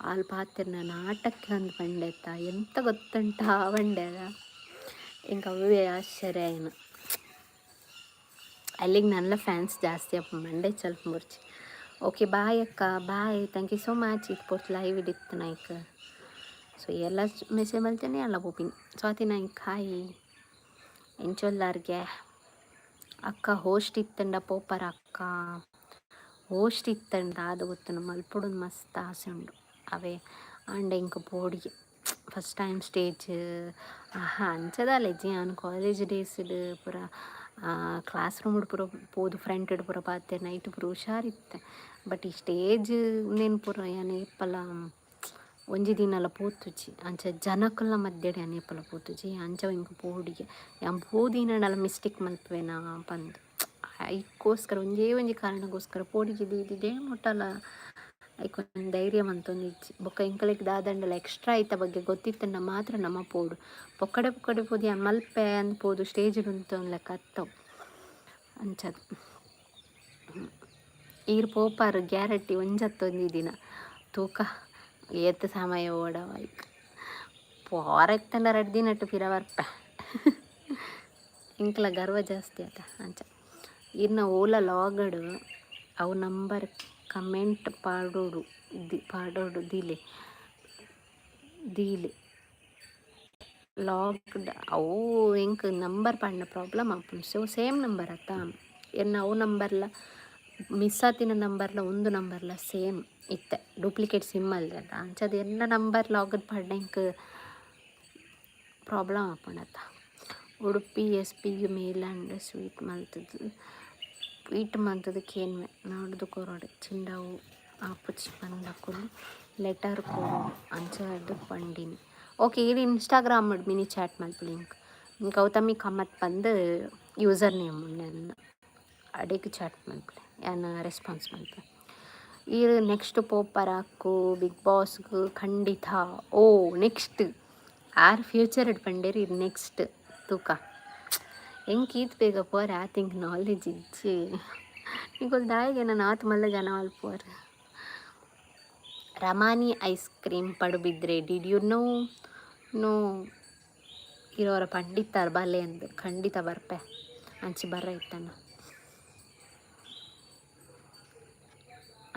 ಅಲ್ಲಿ ಪಾತೆರ್ನ ನಾಟಕ್ಕೆ ಒಂದು ಪಂಡೆತ್ತ ಎಂತ ಗೊತ್ತುಂಟ ಬಂಡೆದ ಹಿಂಗೆ ಅವೇ ಆಶ್ಚರ್ಯ ಏನು ಅಲ್ಲಿಗೆ ನನ್ನ ಫ್ಯಾನ್ಸ್ ಜಾಸ್ತಿ ಅಪ್ಪ ಮಂಡೆ ಸ್ವಲ್ಪ ಮುರ್ಚಿ. ಓಕೆ ಬಾಯ್ ಅಕ್ಕ bye thank you so much ಇದು ಪೋಸ್ಟ್ ಲೈವ್ ಇಡಿತ್ತು ನಾಯ್ಕ ಸೊ ಎಲ್ಲ ಮೆಸೇಜ್ ಮಲ್ತೇನೆ ಎಲ್ಲ ಬೋಪಿನ್ ಸ್ವಾತಿ ನಾಯ್ಕ ಹಾಯ್ ಎಂಚೊಲ್ಲಾರ್ಗೆ ಅಕ್ಕ ಹೋಸ್ಟ್ ಇತ್ತಂಡ ಪೋಪರ ಅಕ್ಕ ಹೋಸ್ಟ್ ಇತ್ತಂಡ ಅದು ಗೊತ್ತು ಮಲ್ಪುಡು ಮಸ್ತ್ ಆಸೆ ಉಂಡು ಅವೇ ಆಂಡ ಇಂಕ ಪೋಡಿಗೆ ಫಸ್ಟ್ ಟೈಮ್ ಸ್ಟೇಜ್ ಅಂಚದಲ್ಲ ಇಜ್ಜಿ ನಾನು ಕಾಲೇಜ್ ಡೇಸ್ಡ್ ಪೂರ ಕ್ಲಾಸ್ ರೂಮ್ ಪೂರ ಪೋದು ಫ್ರಂಟ್ ಪೂರ ಪಾತೆ ನೈಟ್ ಪೂರ ಹುಷಾರಿತ್ತೆ ಬಟ್ ಈ ಸ್ಟೇಜ್ ನೇನು ಪೂರ ಏನೇಪಲ ಒಂಜಿ ದಿನಲ ಪೋತುಜಿ ಅಂಚ ಜನಕ್ಕಲ್ಲ ಮಧ್ಯಡೆ ಅನೇಪಲ ಪೋತುಜಿ ಅಂಚ ಇಂಕ ಪೋಡಿಗೆ ಬೋದಿನಲ್ಲ ಮಿಸ್ಟೇಕ್ ಮಲ್ಪುವೆನಾ ಬಂದು ಅದಕ್ಕೋಸ್ಕರ ಒಂಜಿ ಕಾರಣಕ್ಕೋಸ್ಕರ ಪೋಡಿಗೆ ಇದ್ದಿದ್ದೇ ಮುಟ್ಟಲ್ಲ ಐಕೊಂದು ಧೈರ್ಯ ಮಂತೊಂದಿಜ್ಜಿ ಬೊಕ್ಕ ಇಂಕಲಿಗೆ ದಾದಂಡಲ್ಲ ಎಕ್ಸ್ಟ್ರಾ ಐತ ಬಗ್ಗೆ ಗೊತ್ತಿತ್ತಂಡ ಮಾತ್ರ ನಮ್ಮ ಪೋಡು ಪೊಕ್ಕಡೆ ಪೋದಿ ಮಲ್ಪೆ ಅಂದ್ಪೋದು ಸ್ಟೇಜ್ ಉಂಟು ಲೆಕ್ಕ ಹತ್ತವು ಅಂಚದು ಈರು ಪೋಪಾರು ಗ್ಯಾರಂಟಿ ಒಂಜತ್ತೊಂದು ದಿನ ತೂಕ ಏತ್ತು ಸಮಯ ಓಡವಾಯ್ತು ಪೋರೆತ್ತಂಡ 2 ದಿನಟ್ಟು ಪಿರ ಬರ್ಪ ಇಂಕಲ ಗರ್ವ ಜಾಸ್ತಿ ಆತ ಅಂಚ ಇರ್ನ ಓಲಾ ಲಾಗಡು ಅವು ನಂಬರ್ ಕಮೆಂಟ್ ಪಾಡೋಡು ದೀಲೆ ಲಾಗ್ಡ್ ಅವು ಇಂಕ ನಂಬರ್ ಪಾಡಿನ ಪ್ರಾಬ್ಲಮ್ ಆಪುಂಡು ಸೊ ಸೇಮ್ ನಂಬರ್ ಆತ ಎನ್ನ ಅವು ನಂಬರ್ಲ ಮಿಸ್ ಆತಿನ ನಂಬರ್ಲ ಒಂದು ನಂಬರ್ಲ ಸೇಮ್ ಇತ್ತೆ ಡೂಪ್ಲಿಕೇಟ್ ಸಿಮ್ ಅಲ್ದೆ ಅದ ಅಂಚದು ಎಲ್ಲ ನಂಬರ್ ಲಾಗಡ್ ಪಾಡಿನ ಇಂಕ ಪ್ರಾಬ್ಲಮ್ ಆಪುಂಡತ್ತ ಉಡುಪಿ ಎಸ್.ಪಿಗೆ ಮೇಲ್ ಆ್ಯಂಡ್ ಸ್ವೀಟ್ ಮಂತದಕ್ಕೆ ಏನು ನಾಡ್ದು ಕೊರೋಡೆ ಚಿಂಡವು ಆಪುಚ್ಚಿ ಬಂದಕ್ಕೂ ಲೆಟರ್ ಕೊಡು ಅಂಚದು ಪಂಡಿನಿ ಓಕೆ ಇಲ್ಲಿ ಇನ್ಸ್ಟಾಗ್ರಾಮ್ ಮಿನಿ ಚಾಟ್ ಮಲ್ಪು ಲಿಂಕ್ ಗೌತಮಿ ಕಮ್ಮತ್ ಬಂದು ಯೂಸರ್ ನೇಮ್ ನನ್ನ ಅಡಿಗೆ ಚಾಟ್ ಮಲ್ಪು ಏನು ರೆಸ್ಪಾನ್ಸ್ ಮಲ್ಪು ಈ ನೆಕ್ಸ್ಟ್ ಪೋಪರಾಕು ಬಿಗ್ ಬಾಸ್ಗೂ ಖಂಡಿತ ಓ ನೆಕ್ಸ್ಟ್ ಆರ್ ಫ್ಯೂಚರ್ ಪಂಡೇರಿ ಇದು ನೆಕ್ಸ್ಟ್ ತೂಕ ಹೆಂಗೆ ಕೀತ್ ಬೇಗ ಪೋರ ಆತಿಂಗ್ ನಾಲೆಜ್ ಇಜ್ಜಿ ಈಗ ದಾಯಿಗೆ ನಾನು ಆತು ಮಲ್ಲ ಜನ ಅಲ್ಪೋರ್ Ramani ice cream Padubidri did you know ಇರೋರ ಪಂಡಿತಾರ ಬಲ್ಲೆ ಅಂದು ಖಂಡಿತ ಬರ್ಪೆ ಅಂಚಿ ಬರ್ರ ಇತ್ತನ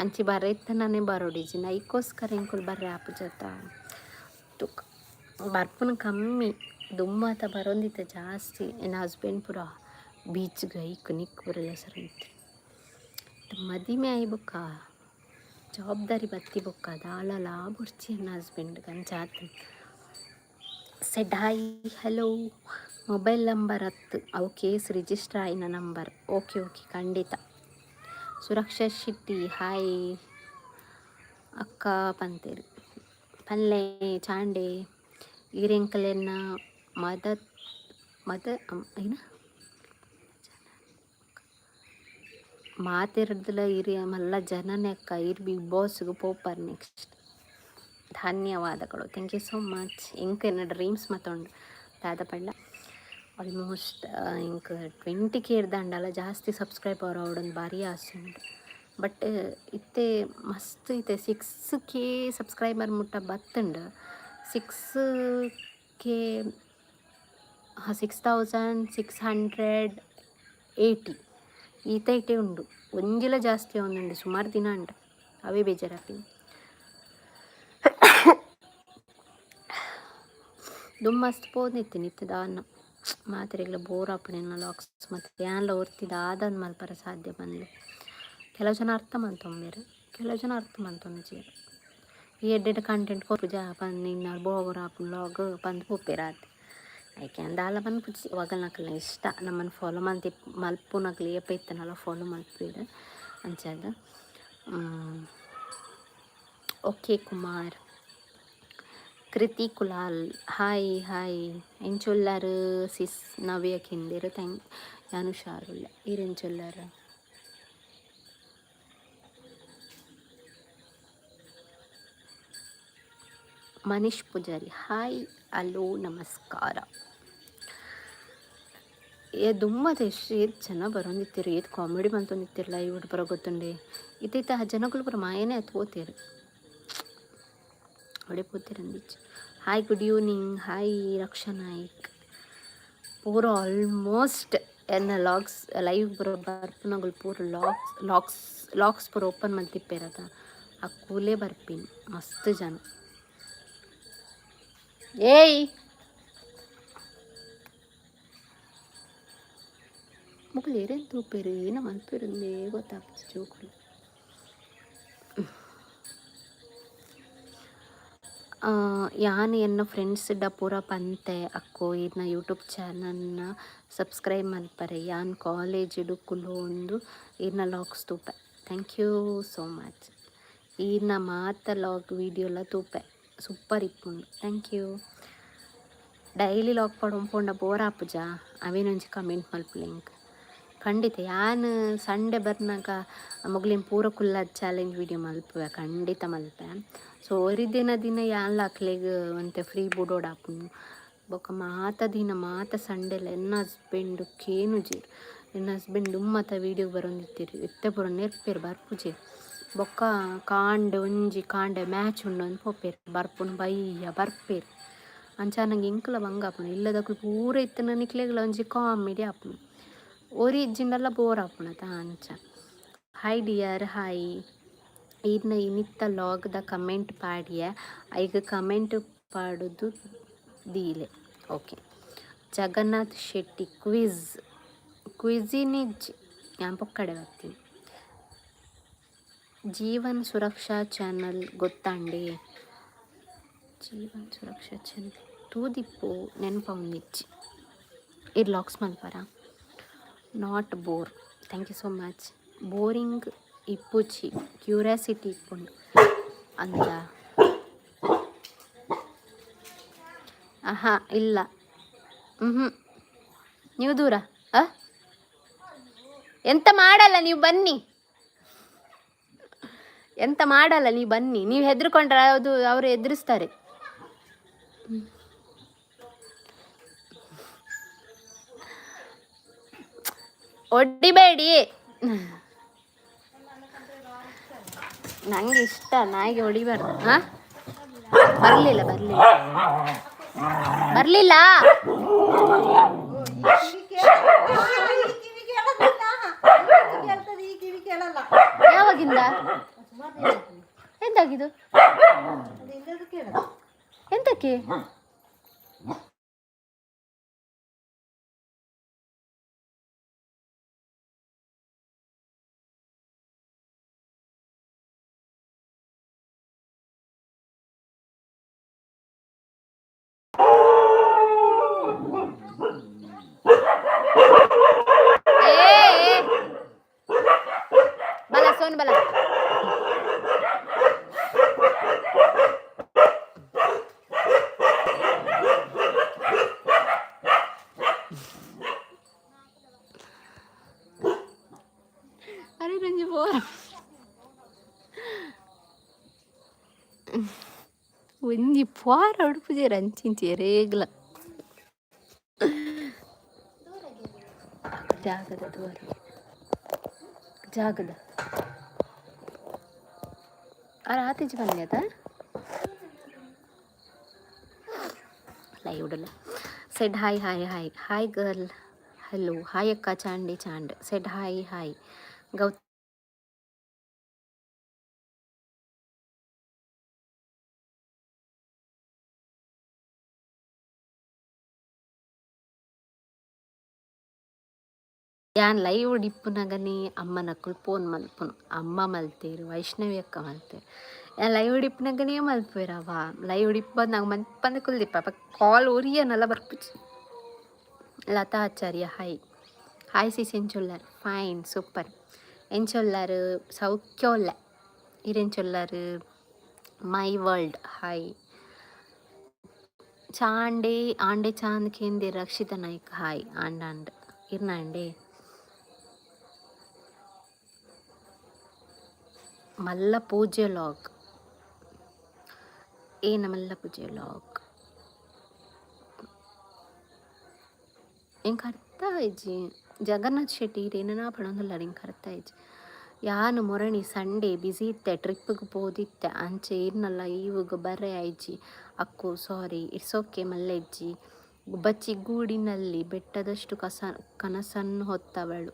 ಅಂಚಿ ಬರ್ರ ಇತ್ತನೇ ಬರೋಡಿಜಿ ನೈಕೋಸ್ಕರ ಇಂಕುಲ್ ಬರ್ರೆ ಆಪು ಜೊತ ತುಕ ಬರ್ಪುನ ಕಮ್ಮಿ ದುಮ್ಮಾತ ಬರೋಂದಿತ್ತ ಜಾಸ್ತಿ ನನ್ನ ಹಸ್ಬೆಂಡ್ ಪೂರ ಬೀಚ್ಗೆ ಐಕ್ ನಿಕ್ ಪೂರೆಲ್ಲ ಸರಂತಿ ಮದಿಮೆ ಆಯ್ಬೊಕ್ಕ ಜವಾಬ್ದಾರಿ ಬತ್ತಿ ಬೊಕ್ಕ ದಾಳಲ ಬುರ್ಚಿ ನನ್ನ ಹಸ್ಬೆಂಡ್ ಗಂಜಾತ said hi hello mobile number 10 ಅವು ಕೇಸ್ ರಿಜಿಸ್ಟರ್ ಆಯ್ನ ನಂಬರ್ ಓಕೆ ಖಂಡಿತ ಸುರಕ್ಷಾ ಶೆಟ್ಟಿ ಹಾಯ್ ಅಕ್ಕ ಪಂತೇರಿ ಪಲ್ಲೆ ಚಾಂಡೆ ಈರೆಂಕಲೆನ್ನ ಮದ ಏನ ಮಾತಿರದಲ್ಲ ಇರಿ ಮಲ್ಲ ಜನನೇ ಅಕ್ಕ ಇರ್ ಬಿಗ್ ಬಾಸ್ಗೆ ಪೋಪರ್ ನೆಕ್ಸ್ಟ್ ಧನ್ಯವಾದಗಳು ಥ್ಯಾಂಕ್ ಯು ಸೋ ಮಚ್ ಇಂಕ ನನ್ನ ಡ್ರೀಮ್ಸ್ ಮತ್ತೊಂಡು ದಾದ ಪಂಡ ಆಲ್ಮೋಸ್ಟ್ ಇಂಕ 20K ಇರ್ದಂಡಲ್ಲ ಜಾಸ್ತಿ ಸಬ್ಸ್ಕ್ರೈಬರ್ ಅವಡೊಂದು ಭಾರಿ ಆಸೆ ಉಂಟು. ಬಟ್ ಇತ್ತೆ ಮಸ್ತ್ ಇತ್ತೆ 6K ಸಬ್ಸ್ಕ್ರೈಬರ್ ಮುಟ್ಟ ಬತ್ತುಂಡು 6K 6680 ಈತ ಇಟ್ಟೇ ಉಂಡು. ಒಂಜಿಲ ಜಾಸ್ತಿ ಒಂದುಂಡು ಸುಮಾರು ದಿನ ಉಂಟು ಅವೇ ಬೇಜಾರಾಗ್ತೀನಿ. ದುಮ್ಮಸ್ತ್ ಪೋದಿತ್ತು ನಿತ್ಯದ ಅನ್ನ ಮಾತ್ರೆಗಳ ಬೋರ್ ಆಪಣೆನ ಲಾಕ್ಸ್ ಮತ್ತು ಯಾನ್ಲ ಒರ್ತಿದ ಆದನ್ ಮಲ್ಪರ ಸಾಧ್ಯ ಬಂದು ಕೆಲವು ಜನ ಅರ್ಥ ಮಂತೊಂಬೇರು, ಕೆಲವು ಜನ ಅರ್ಥ ಮಂತೊಂದಿರು ಈ ಎಡ್ಡೆಡ್ ಕಂಟೆಂಟ್ ಕೊಪ್ಪುಜ ಬಂದು ನಿನ್ನ ಬೋಗರ್ ಆಪು ಲಾಗ್ ಬಂದು ಪೋಪೇರಾದ ಆಯ್ಕೆ ಅಂದಾಲ ಬಂದು ಪುಚ್ಚಿ ಒಗಲ್ನಕ್ಲ ಇಷ್ಟ ನಮ್ಮನ್ನು ಫಾಲೋ ಮಲ್ಪುನಕ್ಲಿ ಏಪ ಇತ್ತನಲ್ಲ ಫಾಲೋ ಮಲ್ಪೇರು ಅಂಚದ. ಓಕೆ ಕುಮಾರ್ ಕೃತಿ ಕುಲಾಲ್ ಹಾಯ್ ಎಂಚೊಲ್ಲರು ಸಿಸ್ ನವ್ಯಕ್ಕೆ ಹಿಂದಿರು ಥ್ಯಾಂಕ್ ನಾನು ಹುಷಾರಿಲ್ಲ ಈರೆಂಚೊಲ್ಲರು. ಮನೀಶ್ ಪೂಜಾರಿ ಹಾಯ್ ಹಲೋ ನಮಸ್ಕಾರ. ದುಮ್ಮದ ಎಷ್ಟು ಜನ ಬರೋಂದಿತ್ತೀರಿ ಏದು ಕಾಮಿಡಿ ಬಂತೊಂದಿತ್ತಿರಲ್ಲ ಇವ್ರು ಬರೋ ಗೊತ್ತುಂಡೆ ಇತ್ತೈತೆ ಆ ಜನಗಳು ಬರೋ ಮಾಯನೇ ಹತ್ಕೋತೀರಿ ಹೊಡೆ ಪೋತಿರಂದಿಚ್ಚು. ಹಾಯ್ ಗುಡ್ ಈವ್ನಿಂಗ್ ಹಾಯ್ ರಕ್ಷಾ ನಾಯ್ಕ್ ಪೂರ ಆಲ್ಮೋಸ್ಟ್ ಎನ್ನ ಲಾಗ್ಸ್ ಲೈವ್ ಬರೋ ಬರ್ಪನಗಳು ಪೂರ ಲಾಕ್ಸ್ ಪೂರ ಓಪನ್ ಮಲ್ತಿಪ್ಪೇರದ ಆ ಕೂಲೇ ಬರ್ಪೀನಿ ಮಸ್ತ್ ಜನ. ಏಯ್ ಮಕ್ಕಳು ಏರೇನು ತೂಪೇರು ಏನೋ ಮಲ್ಪೇರಿಂದೇ ಗೊತ್ತಾಗ್ತದೆ ಜೋಕುಲು. ಯಾನ್ ಎನ್ನ ಫ್ರೆಂಡ್ಸ್ಡ ಪೂರ ಪಂತೆ ಅಕ್ಕೋ ಇನ್ನ ಯೂಟ್ಯೂಬ್ ಚಾನಲ್ನ ಸಬ್ಸ್ಕ್ರೈಬ್ ಮಲ್ಪರೆ ಯಾನ್ ಕಾಲೇಜಿಡು ಕುಲು ಒಂದು ಇನ್ನ ಲಾಗ್ಸ್ ತೂಪೆ ಥ್ಯಾಂಕ್ ಯು ಸೋ ಮಚ್. ಇನ್ನ ಮಾತ ಲಾಗ್ ವೀಡಿಯೋಲ ತೂಪೆ ಸೂಪರ್ ಇಪ್ಪುಂಡು ಥ್ಯಾಂಕ್ ಯು. ಡೈಲಿ ಲಾಗ್ ಪಡೊಂಪೊಂಡ ಬೋರ್ ಆಪುಜ ಅವೇನೊಂಜಿ ಕಮೆಂಟ್ ಮಲ್ಪುಲೆಂಕ್ ಖಂಡಿತ. ಯಾನ್ ಸಂಡೆ ಬರ್ನಾಗ ಮೊಗ್ಲಿನ ಪೂರ ಕುಲ್ಲದ ಚಾಲೆಂಜ್ ವೀಡಿಯೋ ಮಲ್ಪುವೆ ಖಂಡಿತ ಮಲ್ಪೆ. ಸೊ ಒರಿ ದಿನ ಯಾನ್ ಲಾಕ್ಲೆಗ್ ಒಂತೆ ಫ್ರೀ ಬುಡೋಡ್ ಆಪುಂಡು ಬೊಕ್ಕ ಮಾತ ಸಂಡೆಲ ಎನ್ನ ಹಸ್ಬೆಂಡ್ ಕೇನುಜೀರ್ ಎನ್ನ ಹಸ್ಬೆಂಡ್ ಉಮ್ಮತ ವೀಡಿಯೋ ಬರೋಂದಿತ್ತೀರಿ ಎತ್ತೆ ಪೂರ ನೆರ್ಪೇರು ಬರ್ಪುಜೀರ್ ಬೊಕ್ಕ ಕಾಂಡೆ ಮ್ಯಾಚ್ ಉಂಡು ಅಂತ ಪೋಪೇರು ಬರ್ಪುಂಡು ಬಯ್ಯ ಬರ್ಪೇರು ಅಂಚ ನಂಗೆ ಇಂಕಲ ಬಂಗ ಆಪುಂಡು ಇಲ್ಲದಕ್ಕೂ ಪೂರ ಇತ್ತನ ನಿಕ್ಲೆಗ್ಲ ಒಂಜಿ ಕಾಮಿಡಿ ಆಪುಂಡು ಒರಿ ಇಜ್ಜಿಂಡಲ್ಲ ಬೋರ್ ಆಪುಣತ ಅಂಚ. ಹಾಯ್ ಡಿಯರ್ ಹಾಯ್ ಇನ್ನ ಇನ್ನಿತ್ತ ಲಾಗ್ದ ಕಮೆಂಟ್ ಪಾಡಿಯ ಐಗ ಕಮೆಂಟ್ ಪಾಡೋದು ದೀಲೆ. ಓಕೆ ಜಗನ್ನಾಥ್ ಶೆಟ್ಟಿ ಕ್ವಿಝಿನಿಜ್ ഞാൻ പൊക്കಡೆ ಬರ್ತೀನಿ. ಜೀವನ್ ಸುರಕ್ಷಾ ಚಾನಲ್ ಗೊತ್ತಾಂಡಿ ಜೀವನ್ ಸುರಕ್ಷಾ ಚಾನಲ್ ತೂದಿಪ್ಪು ನೆನಪ ಒಂದಿಚ್ಚಿ ಇದು ಲಾಕ್ಸ್ ಮಲ್ಪರ not bore thank you so much. Boring ಇಪ್ಪುಚಿ ಕ್ಯೂರಿಯಾಸಿಟಿ ಇಪ್ಪುಂಡು ಅಂದ ಆಹಾ ಇಲ್ಲ ನೀವು ದೂರ ಎಂತ ಮಾಡಲ್ಲ ನೀವು ಬನ್ನಿ ನೀವು ಹೆದರ್ಕೊಂಡ್ರೆ ಅದು ಅವರು ಎದುರಿಸ್ತಾರೆ. ಒಡ್ಡಿಬೇಡಿ ನಂಗೆ ಇಷ್ಟ ನಾಯಿಗೆ ಹೊಡಿಬಾರ್ದು. ಬರಲಿಲ್ಲ ಯಾವಾಗಿಂದ ಎಂತಾಗಿದು ಎಂತಕ್ಕೆ ಬಲ ಸೋನ್ ಬಲ ಅರೆ ರಂಜಿ ಬೋರ್ ಒಂಜಿ ಪೋರ ಉಡುಪುಜೆ ರಂಚಿಂಚೆ ರೇಗ್ಲ ಜಾಗದ ತೋರಿ ಜಾಗದ ಆತೀಜ್ ಬಂದ್ಯದ ಲೈವ್ ಉಡಲ್ಲ said hi hi hi hi girl hello hi ಅಕ್ಕ ಚಾಂಡಿ ಚಾಂಡ್ ಸೆಡ್ ಹಾಯ್ ಹಾಯ್ ಗೌ ಯಾನ್ ಲೈವ್ ಡಿಪ್ಪುನಗನಿ ಅಮ್ಮನಕ್ಕಳು ಫೋನ್ ಮಲ್ಪುನು ಅಮ್ಮ ಮಲ್ತೇರು ವೈಷ್ಣವಿ ಅಕ್ಕ ಮಲ್ತೇರು ಯಾನ್ ಲೈವ್ ಡಿಪ್ಪುನಗನೇ ಮಲ್ಪೇರವ ಲೈವ್ ಡಿಪ್ಪ ನಂಗೆ ಮಲ್ಪಂದು ಕುಲ್ದಿಪ್ಪ ಕಾಲ್ ಒರಿಯನಲ್ಲ ಬರ್ಪುಜಿ Latha Acharya hi hi sis ಎಂಚೊಲ್ಲಾರು ಫೈನ್ ಸೂಪರ್ ಎಂಚೊಲ್ಲಾರು ಸೌಖ್ಯೋಲ್ಲ ಇರೆಂಚೊಲ್ಲಾರು ಮೈ ವರ್ಲ್ಡ್ ಹಾಯ್ ಚಾಂಡೆ ಆಂಡೆ ಚಾಂದ್ ಕೇಂದ್ರ ರಕ್ಷಿತ ನಾಯ್ಕ ಹಾಯ್ ಆಂಡ್ ಇರ್ನಾಂಡೆ ಮಲ್ಲ ಪೂಜೆ ಲಾಗ್ ಏನ ಮಲ್ಲ ಪೂಜೆ ಲಾಗ್ ಎಂಗೆ ಅರ್ಥ ಆಯ್ಜಿ ಜಗನ್ನಾಥ್ ಶೆಟ್ಟಿ ಏನೇನಾ ಪಡೋದಿಲ್ಲ ಹಿಂಗೆ ಅರ್ಥ ಆಯ್ಜಿ ಯಾನು ಮೊರಣಿ ಸಂಡೇ ಬಿಸಿ ಇತ್ತೆ ಟ್ರಿಪ್ಪಿಗೆ ಹೋದಿತ್ತೆ ಅಂಚೆ ಇರ್ನಲ್ಲ ಇವಾಗ ಬರ್ರೆ ಆಯ್ಜಿ ಅಕ್ಕು ಸಾರಿ ಇಟ್ಸ್ ಓಕೆ ಮಲ್ಲೆಜ್ಜಿ ಬಚ್ಚಿ ಗೂಡಿನಲ್ಲಿ ಬೆಟ್ಟದಷ್ಟು ಕನಸನ್ನು ಹೊತ್ತವಳು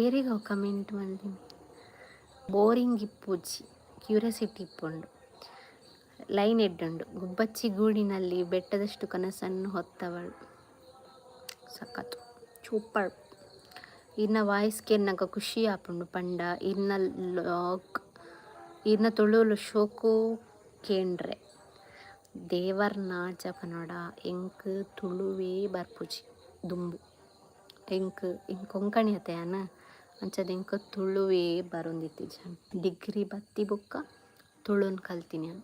ಏರಿಗ ಕಮೆಂಟ್ ಮಾಡಿದ್ದೀನಿ ಬೋರಿಂಗ್ ಇಪ್ಪುಜಿ ಕ್ಯೂರಿಯಾಸಿಟಿ ಇಪ್ಪುಂಡು ಲೈನ್ ಎಡ್ಡುಂಡು ಗುಬ್ಬಚ್ಚಿ ಗೂಡಿನಲ್ಲಿ ಬೆಟ್ಟದಷ್ಟು ಕನಸನ್ನು ಹೊತ್ತವಳು ಸಖತ್ತು ಸೂಪರ್ ಇನ್ನ ವಾಯ್ಸ್ಗೆ ನಂಗೆ ಖುಷಿ ಆಪುಂಡು ಪಂಡ ಇನ್ನ ಲಾಗ್ ಇನ್ನ ತುಳುಲು ಶೋಕು ಕೇಂಡ್ರೆ ದೇವರ್ನಾಚ ಪನೋಡ ಎಂಕ್ ತುಳುವೇ ಬರ್ಪುಜಿ ದುಂಬು ಎಂಕ್ ಕೊಂಕಣಿ ಅತೆಯನ ಅಂಚದ ಎಂಕ್ ತುಳುವೇ ಬರೊಂದಿತ್ತು ಜನ ಡಿಗ್ರಿ ಬತ್ತಿ ಬೊಕ್ಕ ತುಳುನ್ ಕಲ್ತೀನಿ ನಾನು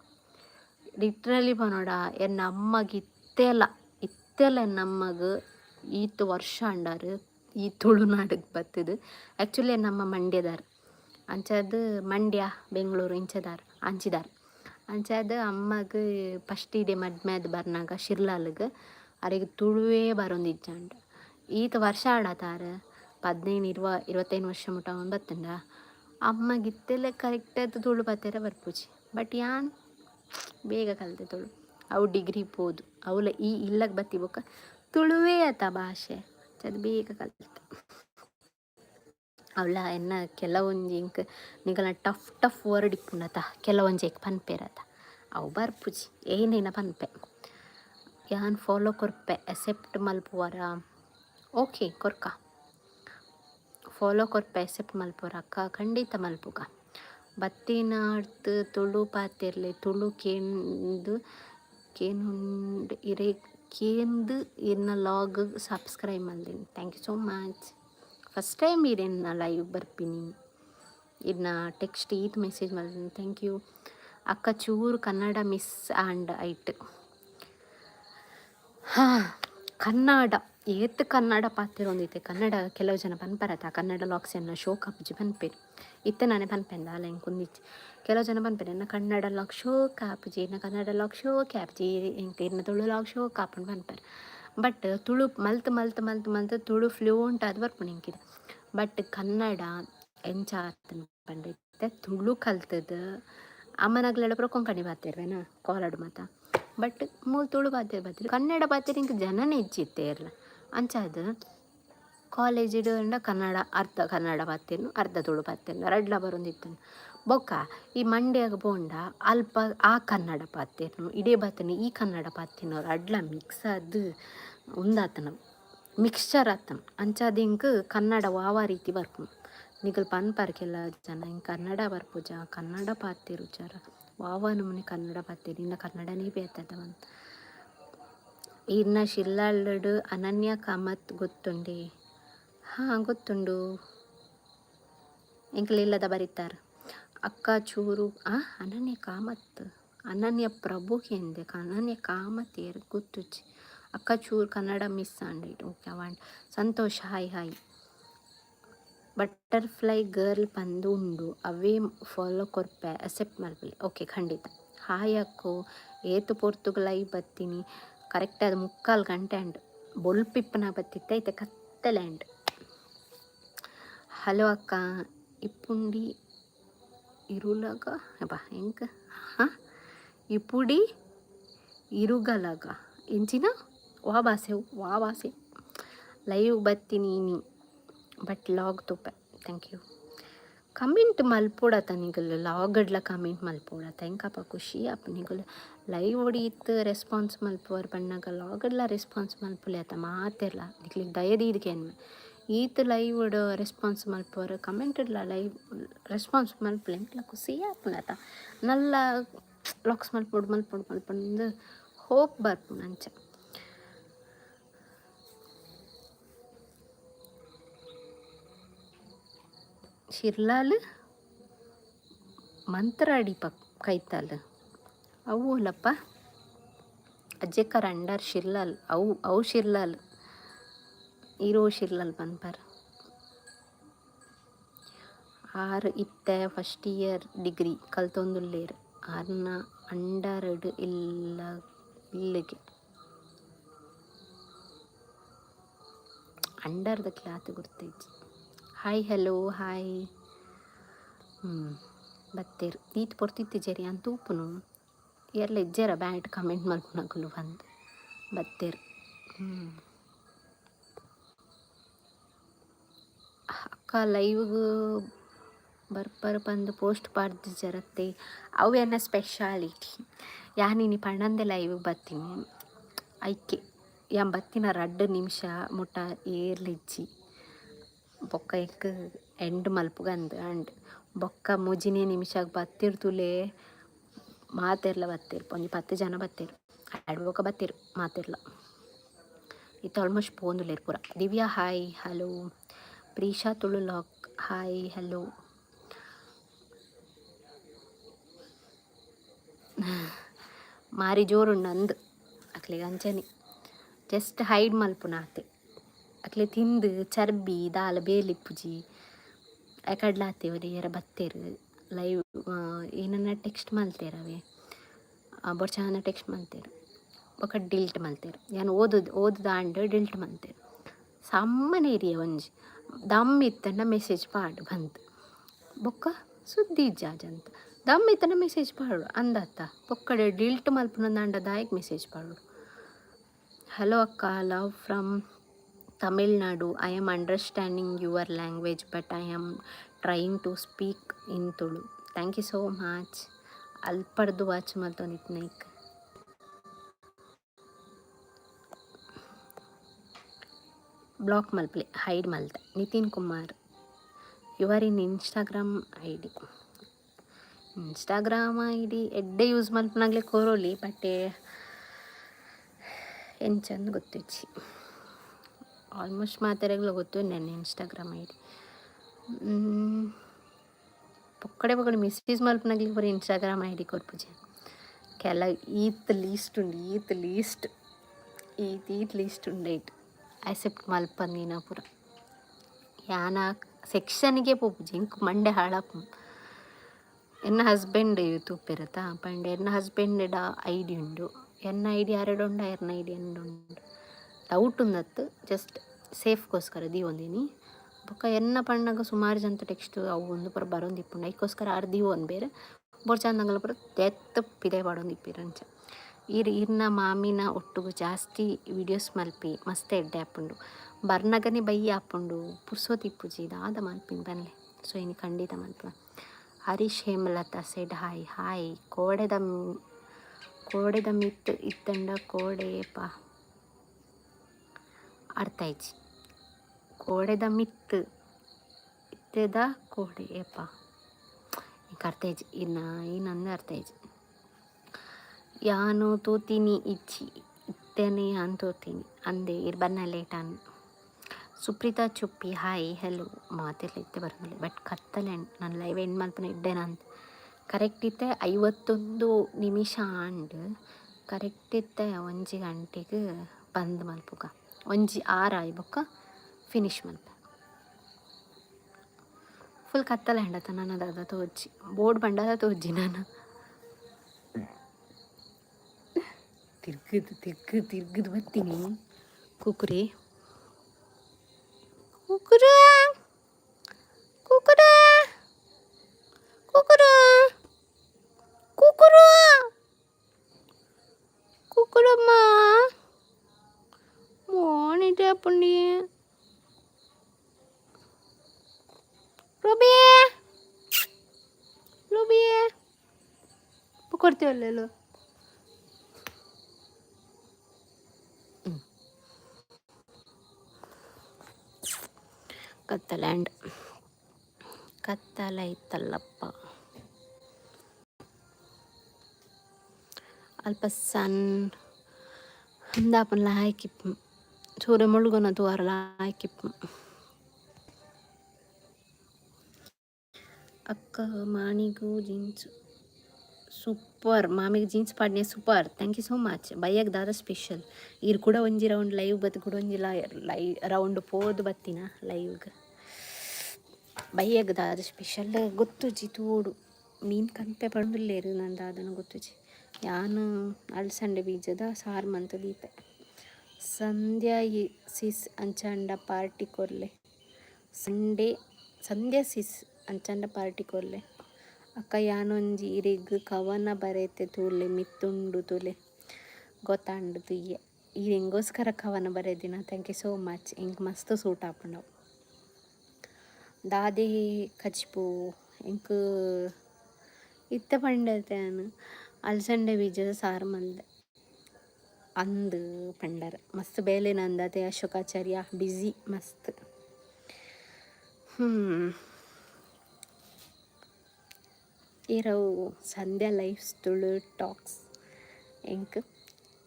ಲಿಟ್ರಲಿ ಪನೋಡ ಎನ್ನ ಅಮ್ಮಗೆ ಇತ್ತೆಲ್ಲ ಎನ್ನ ಅಮ್ಮಗೆ ಈತು ವರ್ಷ ಅಂಡಾರು ಈ ತುಳುನಾಡಿಗೆ ಬತ್ತದು ಆ್ಯಕ್ಚುಲಿ ನಮ್ಮ ಮಂಡ್ಯದಾರ ಅಂಚದು ಮಂಡ್ಯ ಬೆಂಗಳೂರು ಅಂಚಿದಾರ ಅಂಚದು ಅಮ್ಮಗೆ ಫಸ್ಟ್ ಇಡೆ ಮದ್ಮೆದು ಬರ್ನಾಗ ಶಿರ್ಲಾಲ್ಗೆ ಅವರಿಗೆ ತುಳುವೇ ಬರೊಂದಿಜ್ಜಂಡ ಈತ ವರ್ಷ ಆಡತಾರ 15-25 ವರ್ಷ ಮುಟ ಬತ್ತಂಡ ಅಮ್ಮಗಿತ್ತೆಲ್ಲ ಕರೆಕ್ಟಾದ ತುಳು ಬತ್ತಾರ ಬರ್ಪುಜಿ ಬಟ್ ಯಾನ್ ಬೇಗ ಕಲಿತೆ ತುಳು ಅವು ಡಿಗ್ರಿ ಪೋದು ಅವಳ ಈ ಇಲ್ಲಕ್ಕೆ ಬತ್ತಿ ಬೊಕ್ಕ ತುಳುವೇ ಆತ ಭಾಷೆ ಅದು ಬೇಗ ಕಲಿತೆ ಅವಳ ಎನ್ನ ಕೆಲವೊಂದು ಇಂಕ್ ನಿಗಲ ಟಫ್ ವರ್ಡ್ ಇಪ್ಪುಂಡತ ಕೆಲವೊಂಜೇಕ್ ಪನ್ಪೇರತ ಅವು ಬರ್ಪುಜಿ ಏನೇನ ಪನ್ಪೆ ಯಾನ್ ಫಾಲೋ ಕೊರ್ಪೆ ಎಸೆಪ್ಟ್ ಮಲ್ಪುವರ ಓಕೆ ಕೊರ್ಕ ಫಾಲೋ ಕೊರ್ಪೆ ಎಸೆಪ್ಟ್ ಮಲ್ಪುವರ ಅಕ್ಕ ಖಂಡಿತ ಮಲ್ಪುಗ ಬತ್ತಿನಾಡ್ತು ತುಳು ಪಾತಿರ್ಲಿ ತುಳು ಕೇಂದು ಇನ್ನ ಲಾಗ್ ಸಬ್ಸ್ಕ್ರೈಬ್ ಮಾಡಿದ್ದೀನಿ thank you so much first time ಇರೇನ ಲೈವ್ ಬರ್ತೀನಿ ಇನ್ನು ಟೆಕ್ಸ್ಟ್ ಈತ್ ಮೆಸೇಜ್ ಮಾಡಿದ್ದೀನಿ ಥ್ಯಾಂಕ್ ಯು ಅಕ್ಕ ಚೂರು ಕನ್ನಡ ಮಿಸ್ ಆ್ಯಂಡ್ ಐಟ್ ಹಾಂ ಕನ್ನಡ ಏತ್ ಕನ್ನಡ ಪಾತಿರೊಂದಿತ್ತೆ ಕನ್ನಡ ಕೆಲವು ಜನ ಪನ್ಪರತ್ತ ಕನ್ನಡ ಲಾಗ್ಸನ್ನ ಶೋಕ್ ಆಪುಜಿ ಪನ್ಪೇರು ಇತ್ತೆ ನಾನೇ ಪನ್ಪೆಂದ ಅಲ್ಲ ಹೆಂಗೆ ಕುಂದಿಚ್ಚಿ ಕೆಲವು ಜನ ಪನ್ಪೇರು ಎನ್ನ ಕನ್ನಡ ಲಾಗ್ ಶೋಕ್ ಆಪುಜಿ ಇನ್ನ ಕನ್ನಡ ಲಾಗ್ ಶೋಕ್ ಆಪುಜಿ ಎಂಕ ಇನ್ನ ತುಳು ಲಾಗ್ ಶೋಕ್ ಆಪುಂಡು ಪನ್ಪೇರು ಬಟ್ ತುಳು ಮಲ್ತು ತುಳು ಫ್ಲೂಯೆಂಟ್ ಅದು ಬರ್ಪುಂಡು ಹಿಂಗಿದೆ ಬಟ್ ಕನ್ನಡ ಎಂಚ ಪಂಡಿತ್ತೆ ತುಳು ಕಲ್ತದ ಅಮ್ಮನಗ್ಲೆಲ್ಲ ಪುರ ಕೊಂಕಣಿ ಬಾತಿರ್ವೇನಾ ಕಾಲಡ್ ಮಾತ ಬಟ್ ಮೂರು ತುಳು ಬಾತಿರ್ ಕನ್ನಡ ಬಾತಿರ್ ಇಂಕ ಜನನೇ ಹೆಚ್ಚಿತ್ತೆ ಇರಲ್ಲ ಅಂಚಾದ ಕಾಲೇಜ್ ಇಡಂಡ ಕನ್ನಡ ಅರ್ಧ ಕನ್ನಡ ಬಾತಿರ್ನು ಅರ್ಧ ತುಳು ಬಾತಿರ್ನು ರಡ್ಲ ಬರೊಂದಿತ್ತು ಬೊಕ್ಕ ಈ ಮಂಡ್ಯಾಗ ಬೋಂಡ ಅಲ್ಪ ಆ ಕನ್ನಡ ಪಾತಿರ್ನು ಇಡೇ ಬಾತಿನ ಈ ಕನ್ನಡ ಪಾತಿನವ್ರು ಅಡ್ಲ ಮಿಕ್ಸ್ ಅದು ಉಂದಾತನ ಮಿಕ್ಸ್ಚರ್ ಆತನ ಅಂಚಾದ ಇಂಕ ಕನ್ನಡ ವಾವ ರೀತಿ ಬರ್ಪುಂಡು ನಿಗಲ್ ಪನ್ಪರ್ಕೆಲ್ಲ ಜನ ಹಿಂಗೆ ಕನ್ನಡ ಬರ್ಪುಜ ಕನ್ನಡ ಪಾತಿರು ಜರ ವಾವ ನಮೂನಿ ಕನ್ನಡ ಪಾತಿರು ಇನ್ನು ಕನ್ನಡನೇ ಬೇತದವಂತ ಇನ್ನ ಶಿಲ್ಲಾಳಡು ಅನನ್ಯ ಕಾಮತ್ ಗೊತ್ತುಂಡೆ ಹಾಂ ಗೊತ್ತುಂಡು ಎಂಕಲಿಲ್ಲದ ಬರೀತಾರೆ ಅಕ್ಕ ಚೂರು ಅನನ್ಯ ಕಾಮತ್ ಅನನ್ಯ ಪ್ರಭುಗೆ ಎಂದೆ ಅನನ್ಯ ಕಾಮತ್ ಏರ್ ಗೊತ್ತುಚ್ಚಿ ಅಕ್ಕ ಚೂರು ಕನ್ನಡ ಮಿಸ್ ಆಂಡ್ ಓಕೆ ಅವಾಂಡ್ ಸಂತೋಷ ಹಾಯ್ ಹಾಯ್ ಬಟರ್ಫ್ಲೈ ಗರ್ಲ್ ಪಂದು ಉಂಡು ಅವೇ ಫಾಲೋ ಕೊರ್ಪೆ ಅಕ್ಸೆಪ್ಟ್ ಮಲ್ಪಲಿ ಓಕೆ ಖಂಡಿತ ಹಾಯ್ ಅಕ್ಕೋ ಏತು ಪೊರ್ತುಗ ಲೈವ್ ಬತ್ತೀನಿ ಕರೆಕ್ಟ್ ಅದು 3/4 ಗಂಟೆ ಅಂಡು ಬೊಲ್ಪಿಪ್ಪನ ಬತ್ತಿತ್ತೈತೆ ಕತ್ತಲ್ಯಾಂಡ್. ಹಲೋ ಅಕ್ಕ, ಇಪ್ಪುಂಡಿ ಇರುಲಗ ಬಾ ಹೆಂಗ ಹಾಂ ಇಪುಡಿ ಇರುಗಲಗ ಎಂಚಿನ ವಾ ಭಾಷೆ ಲೈವ್ ಬತ್ತೀನಿ ನೀ ಬಟ್ ಲಾಗ್ ತುಪ್ಪ. Thank you. ಕಮೆಂಟ್ ಮಲ್ಪೋಡತ್ತ ನಿಗಲು ಲಾಗಡ್ಲ ಕಮೆಂಟ್ ಮಲ್ಪೋಡತ್ತ ಹೆಂಕಪ್ಪ ಖುಷಿ ಅಪ್ಪ ನಿಗಲು ಲೈವ್ ಹೊಡಿಯಿತ್ತು ರೆಸ್ಪಾನ್ಸ್ ಮಲ್ಪುವರು ಬಣ್ಣಗ ಲಾಗಡ್ಲ ರೆಸ್ಪಾನ್ಸ್ ಮಲ್ಪುಲೆ ಆತ ಮಾತಿರಲ್ಲ ನಿಕ್ಲಿಗೆ ದಯದೀದಕ್ಕೆ ಅನ್ಮೆ ಈತ ಲೈವ್ ರೆಸ್ಪಾನ್ಸ್ ಮಲ್ಪುವರು ಕಮೆಂಟ್ ಇಡಲ ಲೈವ್ ರೆಸ್ಪಾನ್ಸ್ ಮಲ್ಪಲೆ ಎಂಕ್ಲ ಖುಷಿ ಆಪುನತ ನಲ್ಲ ಲಾಕ್ಸ್ ಮಲ್ಪೊಂದು ಹೋಪ್ ಬರ್ಪುನ ಅಂಚ. ಶಿರ್ಲಾಲ್ ಮಂತ್ರಾಡಿ ಕೈತಾಲ್ ಅವು ಅಲ್ಲಪ್ಪ ಅಜ್ಜಕ್ಕರ ಅಂಡರ್ ಶಿರ್ಲಾಲ್ ಅವು ಶಿರ್ಲಾಲ್ ಇರೋ ಶಿರ್ಲಾಲ್ ಪನ್ಪರ್ 6 ಇತ್ತೆ ಫಸ್ಟ್ ಇಯರ್ ಡಿಗ್ರಿ ಕಲ್ತೊಂದುಲ್ಲೇರು 6ನ ಅಂಡರ್ಡ್ ಇಲ್ಲಿಗೆ ಅಂಡರ್ದ ಕ್ಲಾತ್ ಗುರ್ತೈತಿ. ಹಾಯ್ ಹಲೋ ಹಾಯ್ ಬತ್ತೇರು ನೀತು ಪೊರ್ತಿತ್ತಿಜೇರಿ ಅಂತ ಉಪ್ಪುನು ಎಲ್ಲ ಇಜ್ಜೇರ ಬ್ಯಾಂಟ್ ಕಮೆಂಟ್ ಮಲ್ಪುನಕುಲು ಬಂದು ಬತ್ತೇರು. ಅಕ್ಕ ಲೈವ್ಗೆ ಬರ್ಪರ್ ಬಂದು ಪೋಸ್ಟ್ ಪಾಡ್ದು ಜರತ್ತೆ ಅವು ಎನ್ನ ಸ್ಪೆಷಾಲಿಟಿ ಯಾನಿನಿ ಪಣ್ಣಂದೆ ಲೈವ್ಗೆ ಬರ್ತೀನಿ ಐಕೆ ಯಾನ್ ಬತ್ತಿನ 2 ನಿಮಿಷ ಮುಟ್ಟ ಏರ್ಲಿಜ್ಜಿ ಬೊಕ್ಕ ಎಕ್ ಎಂಡ್ ಮಲ್ಪುಗಂದು ಅಂಡ್ ಬೊಕ್ಕ ಮುಜಿನೇ ನಿಮಿಷಕ್ಕೆ ಬತ್ತಿರ್ತುಲೇ ಮಾತೆರ್ಲ ಬತ್ತೇರು ಒಂಜಿ 10 ಜನ ಬತ್ತೇರು ಬೊಕ್ಕ ಬತ್ತೇರು ಮಾತೆರ್ಲ ಇತ್ತು ಆಲ್ಮೋಸ್ಟ್ ಪೋಂದುಲೇರು ಪೂರ. Divya hi hello. ಪ್ರೀಶಾ ತುಳು ಲಾಕ್ ಹಾಯ್ ಹಲೋ. ಮಾರಿ ಜೋರುಂಡು ಅಂದು ಅಕ್ಲಿಗೆ ಅಂಚನೆ ಜಸ್ಟ್ ಹೈಡ್ ಮಲ್ಪುನಾತೆ ಅಕ್ಲೆ ತಿಂದು ಚರ್ಬಿ ದಾಲ ಬೇಲಿಪ್ಪುಜಿ ಕಡ್ಲಾತೇವೆ ಯಾರ ಬತ್ತೇರು ಲೈವ್ ಏನನ್ನ ಟೆಕ್ಸ್ಟ್ ಮಲ್ತೇರವೆ ಬೊಡ್ಚಾನ ಟೆಕ್ಸ್ಟ್ ಮಲ್ತೇರು ಬೊಕ್ಕ ಡಿಲ್ಟ್ ಮಲ್ತೇರು ಯಾನು ಓದುದ ಅಂಡ್ ಡಿಲ್ಟ್ ಮಲ್ತೇರು ಸಮ್ಮನೆ ಏರಿಯ ಒಂಜಿ ದಮ್ ಇತ್ತಂಡ ಮೆಸೇಜ್ ಪಾಡು ಬಂತು ಬೊಕ್ಕ ಸುದ್ದಿ ಇಜ್ಜಾಜ್ ಅಂತ ದಮ್ ಇತ್ತಂಡ ಮೆಸೇಜ್ ಪಾಡು ಅಂದತ್ತ ಬೊಕ್ಕಡೆ ಡಿಲ್ಟ್ ಮಲ್ಪುನಂದ ಅಂಡ ದಾಯಕ್ ಮೆಸೇಜ್ ಪಾಡು. ಹಲೋ ಅಕ್ಕ, love from Tamil Nadu. I am understanding your language but I am trying to speak in Tulu. Thank you so much. ಅಲ್ಪಡ್ದು ವಾಚ್ ಮಲ್ತೊಂದಿತ್ತು ನೈಕ್ ಬ್ಲಾಕ್ ಮಲ್ಪಲೆ ಹೈಡ್ ಮಲ್ತೆ. Nitin Kumar your in Instagram I D ಎಡ್ಡೆ ಯೂಸ್ ಮಲ್ಪನಾಗ್ಲೆ ಕೋರೋಲಿ ಬಟ್ಟೆ ಎಂಚಂದು ಗೊತ್ತಿಚ್ಚಿ ಆಲ್ಮೋಸ್ಟ್ ಮಾತಾಡೋಗ್ಲ ಗೊತ್ತು ನನ್ನ ಇನ್ಸ್ಟಾಗ್ರಾಮ್ ಐ ಡಿ ಪೊಕ್ಕಡೆ ಮಿಸ್ಯೂಸ್ ಮಲ್ಪನಾಗ್ಲಿ ಬರೀ ಇನ್ಸ್ಟಾಗ್ರಾಮ್ ಐ ಡಿ ಕೊಡ್ಪುಜಿ ಕೆಲ ಈತ್ ಲೀಸ್ಟ್ ಉಂಡೈಟ್ ಆಕ್ಸೆಪ್ಟ್ ಮಲ್ಪಂದಿನ ಪೂರ ಯಾನ ಸೆಕ್ಷನ್ಗೆ ಪೋಪುಜಿ ಇಂಕ್ ಮಂಡೆ ಹಾಳಪ್ಪು ಎನ್ನ ಹಸ್ಬೆಂಡ್ ತೂಪಿರತ್ತಾ ಪಂಡೆ ಎನ್ನ ಹಸ್ಬೆಂಡ್ ಐ ಡಿ ಉಂಡು ಎನ್ನ ಐ ಡಿ ಅರಡುಂಡ ಎರ್ನ ಐ ಡಿ ಉಂಡು ಡೌಟ್ ಉಂದತ್ತು ಜಸ್ಟ್ ಸೇಫ್ಗೋಸ್ಕರ ದೀವೊಂದಿನಿ ಬೊಕ್ಕ ಎನ್ನ ಪಣ್ಣಗ ಸುಮಾರು ಜಂತ ಟೆಕ್ಸ್ಟ್ ಅವು ಒಂದು ಪುರ ಬರೋಂದಿಪ್ಪುಂಡು ಐಕೋಸ್ಕರ ಆರು ದೀವೊಂದು ಬೇರೆ ಬೋರ್ಚಂದಂಗಲ ಪುರ ತೆತ್ತ ಪಿದೆ ಬಾಡೋಂದಿಪ್ಪಿರಂಚ ಇರ್ನ ಮಾಮಿನ ಒಟ್ಟುಗು ಜಾಸ್ತಿ ವಿಡಿಯೋಸ್ ಮಲ್ಪಿ ಮಸ್ತ್ ಎಡ್ಡೆ ಆಪುಂಡು ಬರ್ನಗನೆ ಬಯ್ಯ ಆಪುಂಡು ಪುರ್ಸೋತಿಪ್ಪುಜಿ ದಾದ ಮಲ್ಪಿನ ಬನ್ಲೆ ಸೊ ಇನ್ನು ಖಂಡಿತ ಮಲ್ಪ. ಹರೀಶ್ ಹೇಮಲತಾ ಸೆಡ್ ಹಾಯ್ ಕೋಡೆದ ಮಿತ್ ಇತ್ತಂಡ ಕೋಡೆಪ ಅರ್ಥ ಆಯ್ತು ಕೋಡೆದ ಮಿತ್ ಇತ್ತದ ಕೋಡೆಯಪ್ಪ ಈಗ ಅರ್ಥ ಆಯ್ತು ಇನ್ನೊಂದು ಅರ್ಥ ಆಯ್ತು ಯಾನು ತೋತೀನಿ ಇತ್ತೇನೆ ಅಂತೋತೀನಿ ಅಂದೆ ಬನ್ನ ಲೇಟಾನ್. ಸುಪ್ರೀತಾ ಚುಪ್ಪಿ ಹಾಯ್ ಹಲೋ. ಮಾತೆಲ್ಲ ಇತ್ತೆ ಬರೋದಿಲ್ಲ ಬಟ್ ಕತ್ತಲೆ ನನ್ನ ಲೈವ್ ಎಂಡ್ ಮಲ್ಪನ ಇಡ್ಡೇನ ಅಂತ ಕರೆಕ್ಟ್ ಇತ್ತೆ 51 ನಿಮಿಷ ಅಂಡ್ ಕರೆಕ್ಟ್ ಇತ್ತೆ 1 ಗಂಟೆಗೆ ಬಂದು ಮಲ್ಪುಗ 1:06 ಬೊಕ್ಕ ಫಿನಿಶ್ ಮಲ್ಪ ಫುಲ್ ಕತ್ತಲೆ ಹೆಂಡತ ನನ್ನದಾದ ತೋಜಿ ಬೋರ್ಡ್ ಬಂಡದ ತೋಜಿ ನಾನು ತಿರ್ಗದು ಬರ್ತೀನಿ ಕುಕುರಿ ಕುಕುರು ಕುಕುರು ಕುಕುರು ಕುಕುರು ಕುಕುರಮ್ಮ മോണിട്ട് പുണ്ണി ರೂಬಿಯೇ ರೂಬಿಯೇ ಕೊಡ್ತೀವಲ್ಲ ಕತ್ತಲ್ಯಾಂಡ್ ಕತ್ತಲೈತಲ್ಲಪ್ಪ ಅಲ್ಪ ಸಣ್ಣ ದಾಪನ್ ಲಾಯ್ಕಿಪ್ ಸೂರ್ಯ ಮುಳುಗೋನ ತೂವಾರ ಲಾಯ್ಕಿಪ್ ಅಕ್ಕ ಮಾಣಿಗೂ ಜೀನ್ಸ್ ಸೂಪರ್ ಮಾಮಿಗೆ ಜೀನ್ಸ್ ಪಾಡ್ನೆ super thank you so much ಬಯ್ಯಗೆ ದಾದ ಸ್ಪೆಷಲ್ ಇರು ಕೂಡ ಒಂಜಿ ರೌಂಡ್ ಲೈವ್ ಬತ್ತು ಕೂಡ ಒಂಜಿ ರೌಂಡ್ ಪೋದು ಬತ್ತಿನ ಲೈವ್ಗೆ ಬಯ್ಯಗೆ ದಾದ ಸ್ಪೆಷಲ್ ಗೊತ್ತುಜಿ ತೂಡು ಮೀನು ಕಂಪೆ ಪಡಲಿರು ನಾನು ದಾದನ ಗೊತ್ತುಜಿ ಯಾನು ಅಳಸಂಡೆ ಬೀಜದ ಸಾರು ಮಂತ ದೀಪೆ ಸಂಧ್ಯಾ ಸಿಸ್ ಅಂಚಂಡ ಪಾರ್ಟಿ ಕೊರ್ಲೆ ಸಂಧ್ಯಾ ಸಿಸ್ ಅಂಚಂಡ ಪಾರ್ಟಿ ಕೊರ್ಲೆ ಅಕ್ಕ ಯಾನೊಂಜಿ ಇರಿಗ್ ಕವನ ಬರೆತೆ ತೂಲೆ ಮಿತ್ತುಂಡು ತುಲೆ ಗೊತ್ತಾಂಡು ತುಯ್ಯ ಈ ಹೆಂಗೋಸ್ಕರ ಕವನ ಬರೆದಿನ ಥ್ಯಾಂಕ್ ಯು ಸೋ ಮಚ್ ಹಿಂಗೆ ಮಸ್ತ್ ಸೂಟ್ ಹಾಕೊಂಡವು ದಾದೆ ಕಚ್ಪು ಇಂಕ್ ಇತ್ತ ಪಂಡತೆನು ಅಲಸಂಡೆ ಬೀಜದ ಸಾರು ಮಲ್ದೆ ಅಂದು ಪಂಡರ ಮಸ್ತ್ ಬೇಲೆನ ಅಂದತೆ ಅಶೋಕಾಚಾರ್ಯ ಬಿಸಿ ಮಸ್ತ್ ಇರವು ಸಂಧ್ಯಾ ಲೈಫ್ಸ್ ತುಳು ಟಾಕ್ಸ್ ಎಂಕ್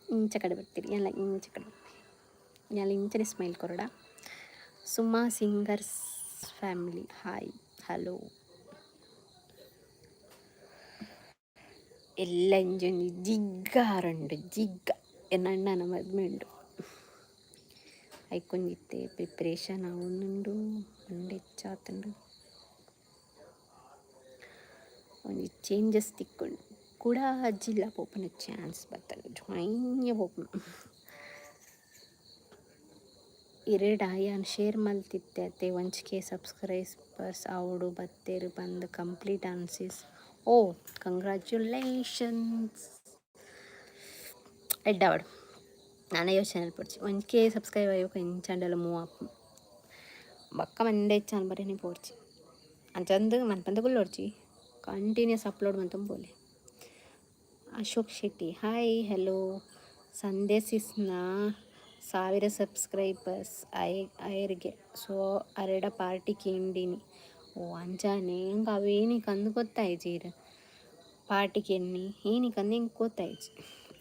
ಇಂಚ ಕಡೆ ಬರ್ತೀರಿ ಎಲ್ಲ ಇಂಚ ಕಡೆ ಬರ್ತೀರಿ ಎಲ್ಲ ಇಂಚನೆ ಸ್ಮೈಲ್ ಕೊರಡ Suma singers family hi hello ಎಲ್ಲ ಇಂಜೊಂದು ಜಿಗ್ಗಾರಂಡು ಜಿಗ್ಗ ಎನ್ನಣ್ಣನ ಮದ್ಮೆ ಉಂಡು ಐಕೊಂದಿತ್ತೆ ಪ್ರಿಪ್ರೇಷನ್ ಅವನುಂಡು ಒಂದು ಹೆಚ್ಚಾತಂಡು ಒಂದು ಚೇಂಜಸ್ ತಿಕ್ಕೊಂಡು ಕೂಡ ಅಜ್ಜಿಲ್ಲ ಪೋಪನ ಚಾನ್ಸ್ ಬರ್ತಾನೆ ಜಾಯಿನ್ ಪೋಪನ ಆಯಾನ್ ಶೇರ್ ಮಲ್ತಿತ್ತೆ ಅತ್ತೆ ಒಂಚಿಕೆ ಸಬ್ಸ್ಕ್ರೈಬರ್ಸ್ ಅವಡು ಬತ್ತೇರು ಬಂದು ಕಂಪ್ಲೀಟ್ ಆನ್ಸಿಸ್ ಓ ಕಂಗ್ರ್ಯಾಚುಲೇಷನ್ಸ್ ಎಡ್ಡಾವಡು ನಾನೇ ಯೋಚನೆ ಪಡ್ಚಿ ಒಂಚಿಕೆ ಸಬ್ಸ್ಕ್ರೈಬ್ ಅಯ್ಯೋ ಇಂಚಂಡೆಲ್ಲ ಮೂವ್ ಬಕ್ಕ ಮಂಡೆ ಚಾನ್ ಬರೀನಿ ಪೋರ್ಚಿ ಅಂಚಂದು ಮನ್ಪಂದ ಗುಲ್ಲೋಡ್ಚಿ ಕಂಟಿನ್ಯೂಸ್ ಅಪ್ಲೋಡ್ ಮಂತಂ ಬೋಲೆ ಅಶೋಕ್ ಶೆಟ್ಟಿ ಹಾಯ್ ಹಲೋ ಸಂದೇಶಿಸ್ನ 1000 ಸಬ್ಸ್ಕ್ರೈಬರ್ಸ್ ಐರ್ಗೆ ಸೊ ಅರೆಡ ಪಾರ್ಟಿಗೆ ಎಂಡಿನಿ ಓ ಅಂಜಾನೆ ಹಂಗೆ ಅವೇನಿಗೆ ಅಂದು ಗೊತ್ತಾಯ್ತು ಜೀರ ಪಾರ್ಟಿಗೆ ಎಣ್ಣಿ ಏನಿಗೆ ಅಂದು ಹಿಂಗೆ ಗೊತ್ತಾಯ್ತು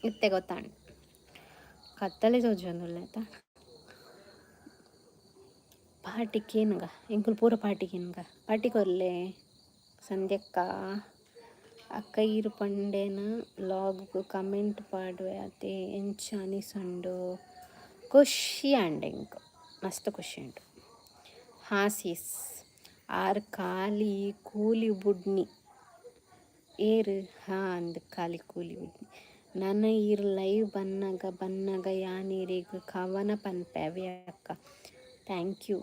ಇತ್ತೆ ಗೊತ್ತಾಂಡು ಕತ್ತಲೆ ಜೋಜೊಂದುಲ್ಲ ಆಯ್ತಾ ಪಾರ್ಟಿಗೆ ಏನಗ ಇಂಕುಲು ಪೂರ ಪಾರ್ಟಿಗೆ ಏನಗ ಪಾರ್ಟಿ ಕೊರ್ಲೆ ಸಂಧ್ಯಕ್ಕ ಅಕ್ಕ ಇರು ಪಂಡೇನ ಲಾಗ್ಗು ಕಮೆಂಟ್ ಪಾಡುವೆ ಅದೇ ಎಂಚ ಅನಿಸಂಡು ಖುಷಿ ಅಂಡೆಂಕ್ ಮಸ್ತ್ ಖುಷಿ ಉಂಟು ಹಾಸಿಸ್ ಆರು ಖಾಲಿ ಕೂಲಿ ಬುಡ್ನಿ ಏರು ಅಂದು ಖಾಲಿ ಕೂಲಿ ಬುಡ್ನಿ ನನ್ನ ಇರು ಲೈವ್ ಬನ್ನಗ ಯಾನೀರಿಗೆ ಕವನ ಪನ್ಪೇವೆ ಅಕ್ಕ ಥ್ಯಾಂಕ್ ಯು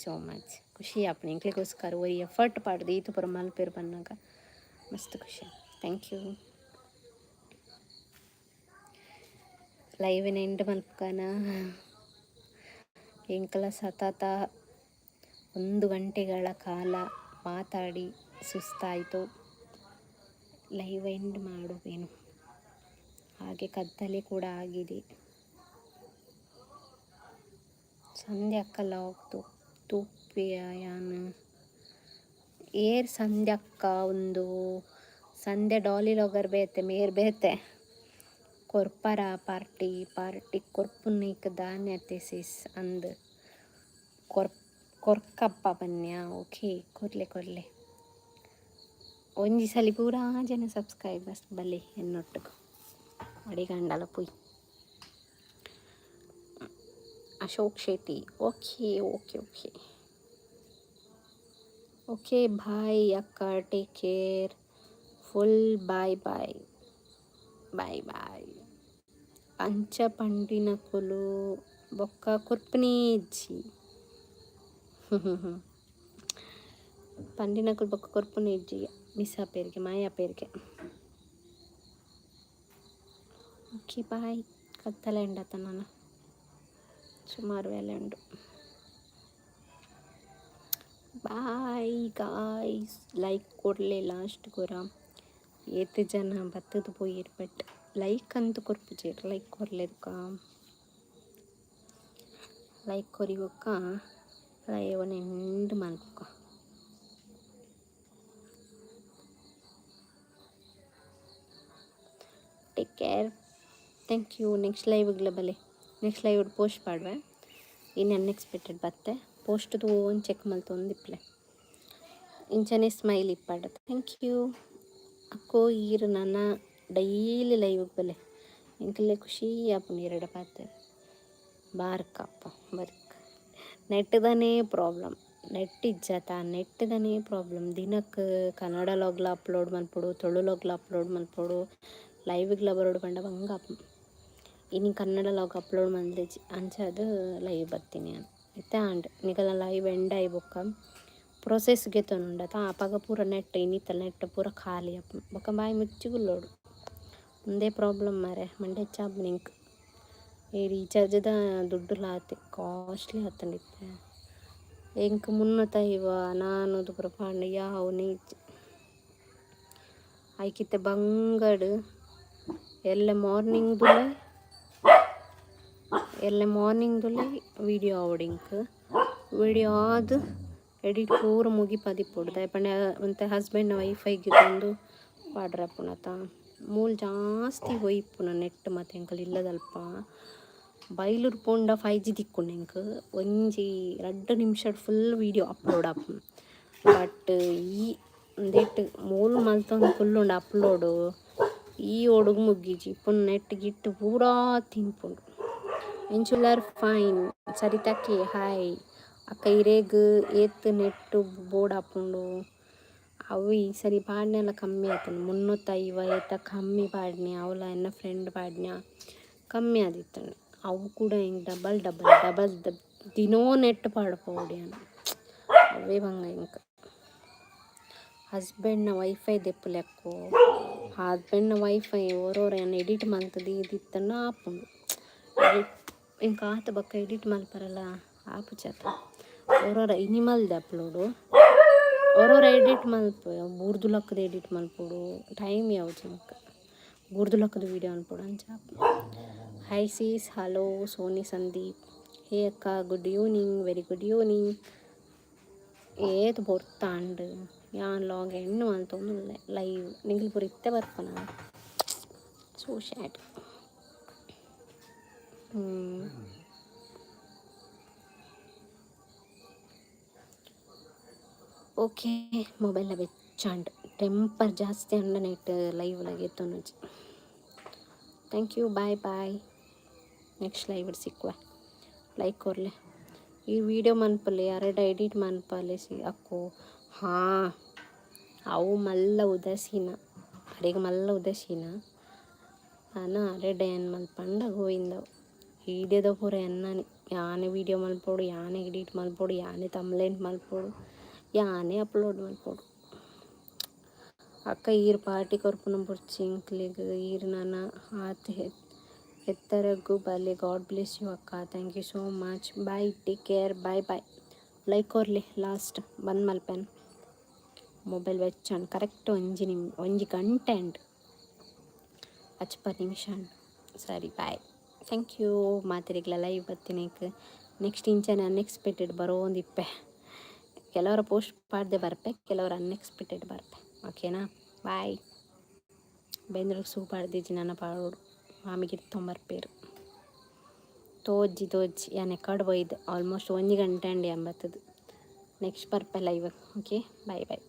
ಸೋ ಮಚ್ ಖುಷಿ ಆಪಣೆ ಇಂಕ್ಲಿಗೋಸ್ಕರ ಒಯ್ ಎಫರ್ಟ್ ಪಾಡ್ದು ಈತು ಪುರ ಮಲ್ಪೇರು ಬನ್ನಾಗ ಮಸ್ತ್ ಖುಷಿ ಥ್ಯಾಂಕ್ ಯು ಲೈವಿನ ಎಂಡ್ ಮಲ್ಪಕನ ಎಂಕಲ ಸತತ 1 ಗಂಟೆಗಳ ಕಾಲ ಮಾತಾಡಿ ಸುಸ್ತಾಯಿತು ಲೈವ್ ಎಂಡ್ ಮಾಡುವೇನು ಹಾಗೆ ಕತ್ತಲೆ ಕೂಡ ಆಗಿದೆ ಸಂಧ್ಯಕ್ಕ ಲಾಗ್ ತೂಪಿಯಾನು ಏರ್ ಸಂಧ್ಯಕ್ಕ ಒಂದು ಸಂಧ್ಯಾ ಡಾಲಿ ಲಾಗರ್ ಬೇತೆ ಮೇರ್ ಬೇತೆ ಕೊರ್ಪರ ಪಾರ್ಟಿ ಕೊರ್ಪುನಿಕ್ ಧಾನ್ಯತೆ ಸಿಸ್ ಅಂದ್ ಕೊರ್ಕಪ್ಪ ಬನ್ಯ ಓಕೆ ಕೊರ್ಲೆ ಒಂಜಿ ಸಲಿ ಪೂರಾ ಜನ ಸಬ್ಸ್ಕ್ರೈಬರ್ಸ್ ಬಲ್ಲಿ ಎನ್ನೊಟ್ಟಿಗೆ ಅಡಿಗಂಡಲ ಪುಯ್ ಅಶೋಕ್ ಶೆಟ್ಟಿ ಓಕೆ ಬಾಯ್ ಅಕ್ಕ ಟೇಕ್ ಕೇರ್ ಫುಲ್ ಬಾಯ್ ಅಂಚ ಪಂಡಿನಕುಲು ಬೊಕ್ಕ ಕೊರ್ಪುನೇಜ್ಜಿ ಪಂಡಿನಕುಲು ಬೊಕ್ಕ ಕೊರ್ಪುನೇಜ್ಜಿಗೆ ಮಿಸ್ ಆಪೇರಿಗೆ ಮಾಯ ಆಪೇರಿಗೆ. Okay bye. ಕತ್ತಲೆ ಉಂಡತ್ತ ನಾನು ಸುಮಾರು ವೇಳೆ ಉಂಡು. Bye guys. ಲೈಕ್ ಕೊಡಲೇ ಲಾಸ್ಟ್ ಕೊರ ಏತು ಜನ ಬತ್ತದು ಪೋಯಿರ್ ಬಟ್ ಲೈಕ್ ಅಂತೂ ಕೊರ್ಪುಜೇರು. ಲೈಕ್ ಕೊರ್ಲೆದಕ್ಕ ಲೈಕ್ ಕೊರಿಗೊಕ್ಕ ಲೈವನ ಎಂಡ್ ಮಲ್ಪುಕ. Take care. Thank you. Next ಲೈವ್ಗಳ ಬಲೆ ನೆಕ್ಸ್ಟ್ ಲೈವ್ ಪೋಸ್ಟ್ ಪಾಡುವೆ. ಇನ್ನು ಅನ್ಎಕ್ಸ್ಪೆಕ್ಟೆಡ್ ಬತ್ತೆ ಪೋಸ್ಟ್ದು ಒಂದು ಚೆಕ್ ಮಲ್ತು ಒಂದಿಪ್ಲೆ ಇಂಚನೆ ಸ್ಮೈಲ್ ಇಪ್ಪಾಡ. ಥ್ಯಾಂಕ್ ಯು ಅಕ್ಕೋ. ಈರು ನನ್ನ ಡೈಲಿ ಲೈವ್ಗೆ ಬಲೆ ಎಂಕಲ್ಲೇ ಖುಷಿ ಆಪುಂಡು. ಎರಡು ಪಾತ್ರೆ ಬಾರ್ಕಪ್ಪ ಬರ್ಕ ನೆಟ್ದನೇ ಪ್ರಾಬ್ಲಮ್. ನೆಟ್ ಇಜ್ಜತ ನೆಟ್ದನೇ ಪ್ರಾಬ್ಲಮ್. ದಿನಕ್ಕೆ ಕನ್ನಡ ಲಾಗ್ಲ ಅಪ್ಲೋಡ್ ಮಲ್ಪೊಡು, ತುಳು ಲಾಗ್ಲ ಅಪ್ಲೋಡ್ ಮಲ್ಪೊಡು, ಲೈವ್ಗಳ ಬರೋಡು ಪಂಡ ಬಂಗ ಇನ್ನು ಕನ್ನಡ ಲಾಗ್ ಅಪ್ಲೋಡ್ ಮಾಡಿದ್ರೆ ಅಂಚದು ಲೈವ್ ಬರ್ತೀನಿ ನಾನು ಇತ್ತೆ ಆಂಡ್ ನಿಗಲ ಲೈವ್ ಎಂಡ್ ಆಯ್ಬೊಕ್ಕ ಪ್ರೊಸೆಸ್ಗೆ ತೊಂಡತ ಆಪಾಗ ಪೂರ ನೆಟ್ ಇನ್ನಿತ್ತಲ್ಲ ನೆಟ್ ಪೂರ ಖಾಲಿ ಅಪ್ಪ ಬೊಕ್ಕ ಬಾಯಿ ಮುಚ್ಚಿಗುಲ್ಲೋಡು. ಒಂದೇ ಪ್ರಾಬ್ಲಮ್ ಮಾರೆ ಮಂಡೆ ಚಾಪ್ ನಿಂಕ್ ಈ ರೀಚಾರ್ಜದ ದುಡ್ಡು ಲಾತಿ ಕಾಸ್ಟ್ಲಿ ಹತ್ತಂಡಿತ್ತೆ ಎಂಕ್ ಮುನ್ನತ ಇವ ನಾನದು ಪೂರ ಪಾಂಡ ಯಾವ ನೀಚ್ ಆಯ್ಕಿತ್ತೆ ಬಂಗಡು ಎಲ್ಲ ಮಾರ್ನಿಂಗ್ದುಲೆ ವೀಡಿಯೋ ಆವಡಿಂಕ್ ವೀಡಿಯೋ ಆದು ಎಡಿಟ್ ಪೂರ ಮುಗಿ ಪದಿಪೊಡು ದಯಪಂಡ ಒಂತೆ ಹಸ್ಬೆಂಡ್ನ ವೈಫೈಗೆ ತಂದು ಪಾಡ್ರಪ್ಪುನತ ಮೂಲು ಜಾಸ್ತಿ ಹೋಯ್ಪುನ ನೆಟ್ ಮತ್ತು ಎಂಕಲ್ ಇಲ್ಲದಲ್ಪ ಬೈಲೂರು ಪೋಂಡ 5G ದಿಕ್ಕುಂಡು ಎಂಕ್ ಒಂಜಿ 2 ನಿಮಿಷ ಫುಲ್ ವೀಡಿಯೋ ಅಪ್ಲೋಡ್ ಆಪುಂಡು. ಬಟ್ ಈ ಒಂದೇಟ್ ಮೂಲು ಮಲ್ತೊಂದು ಫುಲ್ ಉಂಡು ಅಪ್ಲೋಡು ಈ ಒಡುಗು ಮುಗ್ಗಿಜಿ ಇಪ್ಪುನ ನೆಟ್ ಗಿಟ್ಟು ಪೂರಾ ತಿನ್ಪುಂಡು. ಎಂಚುಲರ್ ಫೈನ್ ಸರಿತಕ್ಕೆ ಹಾಯ್ ಅಕ್ಕ ಇರೇಗ್ ಏತ್ ನೆಟ್ಟು ಬೋರ್ಡ್ ಆಪುಂಡು ಅವು ಈ ಸರಿ ಪಾಡ್ನೆಲ್ಲ ಕಮ್ಮಿ ಆತನು 350 ಕಮ್ಮಿ ಪಾಡ್ನೆ ಅವಳ ಎನ್ನ ಫ್ರೆಂಡ್ ಪಾಡ್ನ ಕಮ್ಮಿ ಆದಿತ್ತಂಡು ಅವು ಕೂಡ ಹಿಂಗೆ ಡಬಲ್ ದಿನೋ ನೆಟ್ ಪಾಡ್ಪೋಡಿ ಅನ್ನ ಅವೇ ಬಂಗ ಇಂಕ ಹಸ್ಬೆಂಡ್ನ ವೈಫೈ ದೆಪ್ಪು ಲೆಕ್ಕು ಹಸ್ಬೆಂಡ್ನ ವೈಫೈ ಏನು ಎಡಿಟ್ ಮಲ್ತದು ಇದಿತ್ತಂಡು ಆಪುಂಡು ಇಂಕ ಆತ ಬಕ್ಕ ಎಡಿಟ್ ಮಲ್ಪರಲ್ಲ ಆಪು ಚತ ಇನಿಮಲ್ದ ಅಪ್ಲೋಡು ಎಡಿಟ್ ಮಲ್ಪ ಬೂರ್ದು ಲಕ್ಕದ ಎಡಿಟ್ ಮಲ್ಪೋಡು ಟೈಮ್ ಯಾವುದು ಇಂಕ ಬೂರ್ದು ಲಕ್ಕದ ವೀಡಿಯೋ ಅನ್ಪೋಡು ಅಂಚ. Hi sis hello Soni Sandeep hey ಅಕ್ಕ good evening very good evening ಏದು ಬೊರ್ತಾಂಡು ಯಾನ್ ಲಾಗ್ ಹೆಣ್ಣು ಮಲ್ತೊಂದುಲ್ಲೆ ಲೈವ್ ನಿಂಗ್ಲು ಪೂರ ಇತ್ತೆ ಬರ್ಪನ ಸೋ ಶ್ಯಾಡ್. ಓಕೆ ಮೊಬೈಲ್ನ ಬೆಚ್ಚಾಂಡ್ ಟೆಂಪರ್ ಜಾಸ್ತಿ ಅಂಡ ನೈಟ್ ಲೈವ್ ಲಾಗೆ ಎತ್ತೊಂದು. Thank you bye bye. Next live ಸಿಕ್ಕುವ ಲೈಕ್ ಕೊರ್ಲೆ ಈ ವಿಡಿಯೋ ಮನ್ಪಲ್ಲೆ ಎರಡು ಎಡಿಟ್ ಮನ್ಪಲ್ಲೆ ಅಕ್ಕೋ ಹಾಂ ಅವು ಮಲ್ಲ ಉದಸಿನ ಅರೆಗೆ ಮಲ್ಲ ಉದಸಿನ ನಾನು ಅರೆಡೆ ಏನು ಮಲ್ಪಂಡ ಗೋವಿಂದವು ವೀಡಿಯೋದ ಪೂರ ಎನ್ನನಿ ಯಾನೇ ವೀಡಿಯೋ ಮಲ್ಪೋಡು ಯಾನೇ ಎಡಿಟ್ ಮಲ್ಪೋಡು ಯಾನೇ ತಮ್ಲೇಂಟ್ ಮಲ್ಪೋಡು ಯಾನೇ ಅಪ್ಲೋಡ್ ಮಲ್ಪೋಡು ಅಕ್ಕ ಈರು ಪಾರ್ಟಿ ಕೊರ್ಪುನ ಬುರ್ಚಿ ಇಂಕ್ಲಿಗೆ ಈರು ನಾನು ಆತ ಎತ್ತರಗೂ ಬಲೆ. ಗಾಡ್ ಬ್ಲೆಸ್ ಯು ಅಕ್ಕ. Thank you so much. Bye take care bye bye. Like ಕೊರ್ಲಿ ಲಾಸ್ಟ್ ಬಂದ್ ಮಲ್ಪೆನ್ ಮೊಬೈಲ್ ವೆಚ್ಚಂಡು ಕರೆಕ್ಟ್ ಒಂಜಿ ಗಂಟೆ ಅಂಡ್ 50 ನಿಮಿಷ ಅಂಡು ಸರಿ ಬಾಯ್. Thank you. ಮಾತಿರಿಗ್ಲ ಲೈವ್ ಬರ್ತೀನಿಕ್ ನೆಕ್ಸ್ಟ್ ಇಂಚನೆ ಅನ್ಎಕ್ಸ್ಪೆಕ್ಟೆಡ್ ಬರೋಂದಿಪ್ಪೆ ಕೆಲವರ ಪೋಸ್ಟ್ ಪಾಡ್ದೆ ಬರ್ಪೆ ಕೆಲವರು ಅನ್ಎಕ್ಸ್ಪೆಕ್ಟೆಡ್ ಬರ್ಪೆ ಓಕೆನಾ. ಬಾಯ್. ಬೆಂದ್ರಿಗೆ ಸೂಪಾಡ್ದಿಜ್ಜಿ ನನ್ನ ಪಾಡೋಡು ಮಾಮಿಗೆ ತೊಂಬರ್ಪೇರು ತೋಜ್ಜಿ ಯಾನೆ ಕಡ್ ಬೈದೆ ಆಲ್ಮೋಸ್ಟ್ 1 ಗಂಟೆ ಅಂಡಿ ಎಂಬತ್ತದು ನೆಕ್ಸ್ಟ್ ಬರ್ಪೆ ಲೈವ್. ಓಕೆ ಬಾಯ್ ಬಾಯ್.